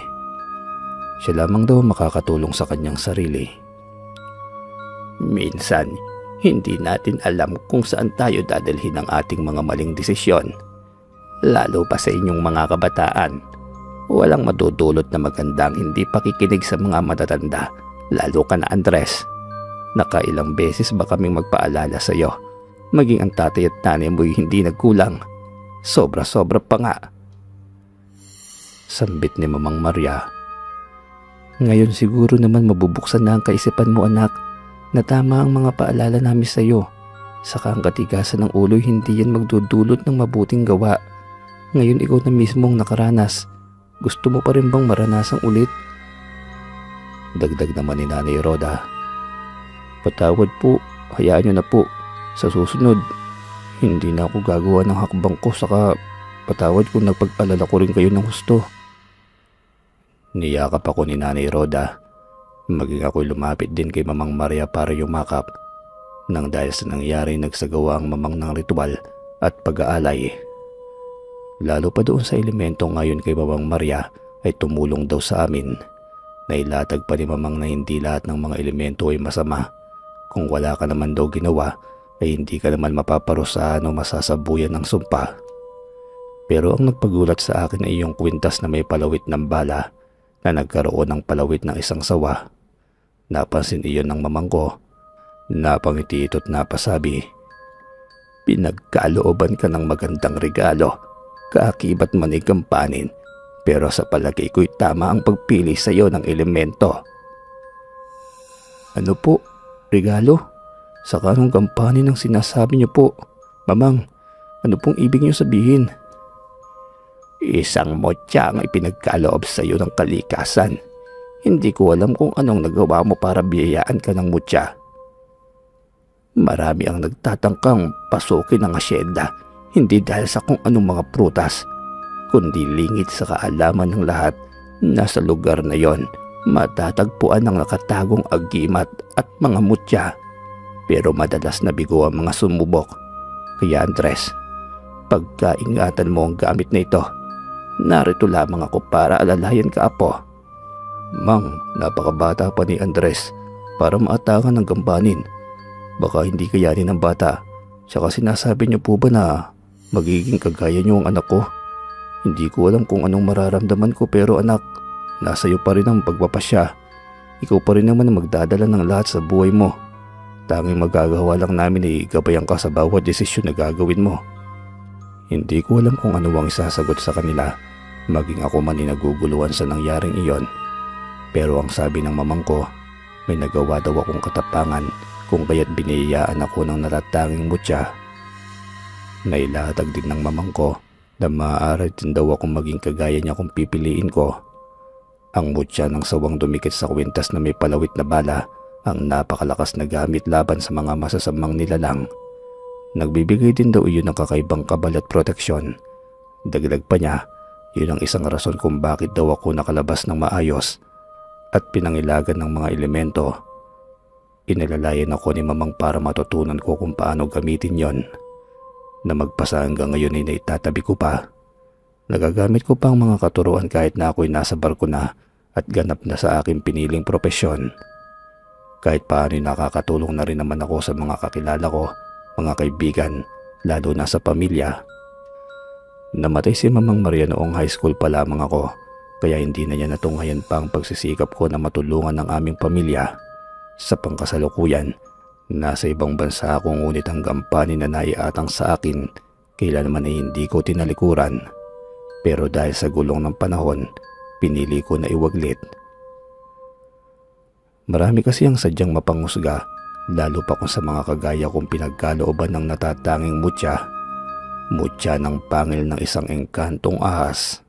Siya lamang daw makakatulong sa kanyang sarili. Minsan, hindi natin alam kung saan tayo dadalhin ang ating mga maling desisyon. Lalo pa sa inyong mga kabataan. Walang madudulot na magandang hindi pakikinig sa mga matatanda. Lalo ka na, Andres. Nakailang beses ba kaming magpaalala sa iyo? Maging ang tatay at nanay mo'y hindi nagkulang. Sobra-sobra pa nga. Sambit ni Mamang Maria. Ngayon siguro naman mabubuksan na ang kaisipan mo, anak, na tama ang mga paalala namin sa iyo. Saka ang katigasan ng ulo hindi yan magdudulot ng mabuting gawa. Ngayon ikaw na mismo ang nakaranas. Gusto mo pa rin bang maranasang ulit? Dagdag naman ni Nanay Rhoda. Patawad po, hayaan niyo na po. Sa susunod, hindi na ako gagawa ng hakbang ko, saka patawad kung nagpag-alala ko rin kayo ng husto. Niyakap ako ni Nanay Rhoda. Maging ako'y lumapit din kay Mamang Maria para yumakap. Nang dahil sa nangyari nagsagawa ang mamang ng ritual at pag-aalay. Lalo pa doon sa elemento ngayon kay Mamang Maria ay tumulong daw sa amin. Nailatag pa ni Mamang na hindi lahat ng mga elemento ay masama. Kung wala ka naman daw ginawa ay hindi ka naman mapaparusahan o masasabuyan ng sumpa. Pero ang nagpagulat sa akin ay yung kwintas na may palawit ng bala na nagkaroon ng palawit ng isang sawa. Napansin iyon ng mamang ko. Napangiti ito't napasabi, pinagkalooban ka ng magandang regalo. Kaakibat man ay gampanin, pero sa palagay ko'y tama ang pagpili sa iyo ng elemento. Ano po? Regalo? Saka anong gampanin ang sinasabi niyo po? Mamang, ano pong ibig niyo sabihin? Isang motya ang ipinagkaloob sa iyo ng kalikasan. Hindi ko alam kung anong nagawa mo para biyayaan ka ng mutya. Marami ang nagtatangkang pasukin ang asyenda, hindi dahil sa kung anong mga prutas, kundi lingid sa kaalaman ng lahat na sa lugar na yon matatagpuan ang nakatagong agimat at mga mutya. Pero madalas na bigo ang mga sumubok. Kaya Andres, pagkaingatan mo ang gamit na ito. Narito lamang ako para alalayan ka, apo. Mang, napakabata pa ni Andres para maatakan ng gampanin. Baka hindi kayanin ng bata. Saka sinasabi niyo po ba na magiging kagaya niyo ang anak ko? Hindi ko alam kung anong mararamdaman ko, pero anak, nasa iyo pa rin ang pagpapasya. Ikaw pa rin naman ang magdadala ng lahat sa buhay mo. Tanging magagawa lang namin ay gabayan ka sa bawat desisyon na gagawin mo. Hindi ko alam kung ano ang isasagot sa kanila, maging ako man ay naguguluhan sa nangyaring iyon. Pero ang sabi ng mamang ko, may nagawa daw akong katapangan kung kaya't biniyayaan ako ng natatanging mutya. Nailatag din ng mamang ko na maaari din daw akong maging kagaya niya kung pipiliin ko. Ang mutya ng sawang dumikit sa kwintas na may palawit na bala ang napakalakas na gamit laban sa mga masasamang nilalang. Nagbibigay din daw iyon ng kakaibang kabal at proteksyon. Dagdag pa niya, yun ang isang rason kung bakit daw ako nakalabas ng maayos at pinangilagan ng mga elemento. Inalalayan ako ni mamang para matutunan ko kung paano gamitin yon. Na magpasa hanggang ngayon ay naitatabi ko pa. Nagagamit ko pa ang mga katuruan kahit na ako'y nasa barko na at ganap na sa aking piniling propesyon. Kahit paano nakakatulong na rin naman ako sa mga kakilala ko, mga kaibigan, lalo na sa pamilya. Namatay si Mamang Maria noong high school pa lamang ako, kaya hindi na niya natunghayan pa ang pagsisikap ko na matulungan ang aming pamilya. Sa pangkasalukuyan, nasa ibang bansa ako, ngunit ang gampanin na naiatang sa akin, kailanman ay hindi ko tinalikuran. Pero dahil sa gulong ng panahon, pinili ko na iwaglit. Marami kasi ang sadyang mapanghusga, lalo pa kung sa mga kagaya kong pinagkalooban ng natatanging mutya. Mutya ng pangil ng isang engkantong ahas.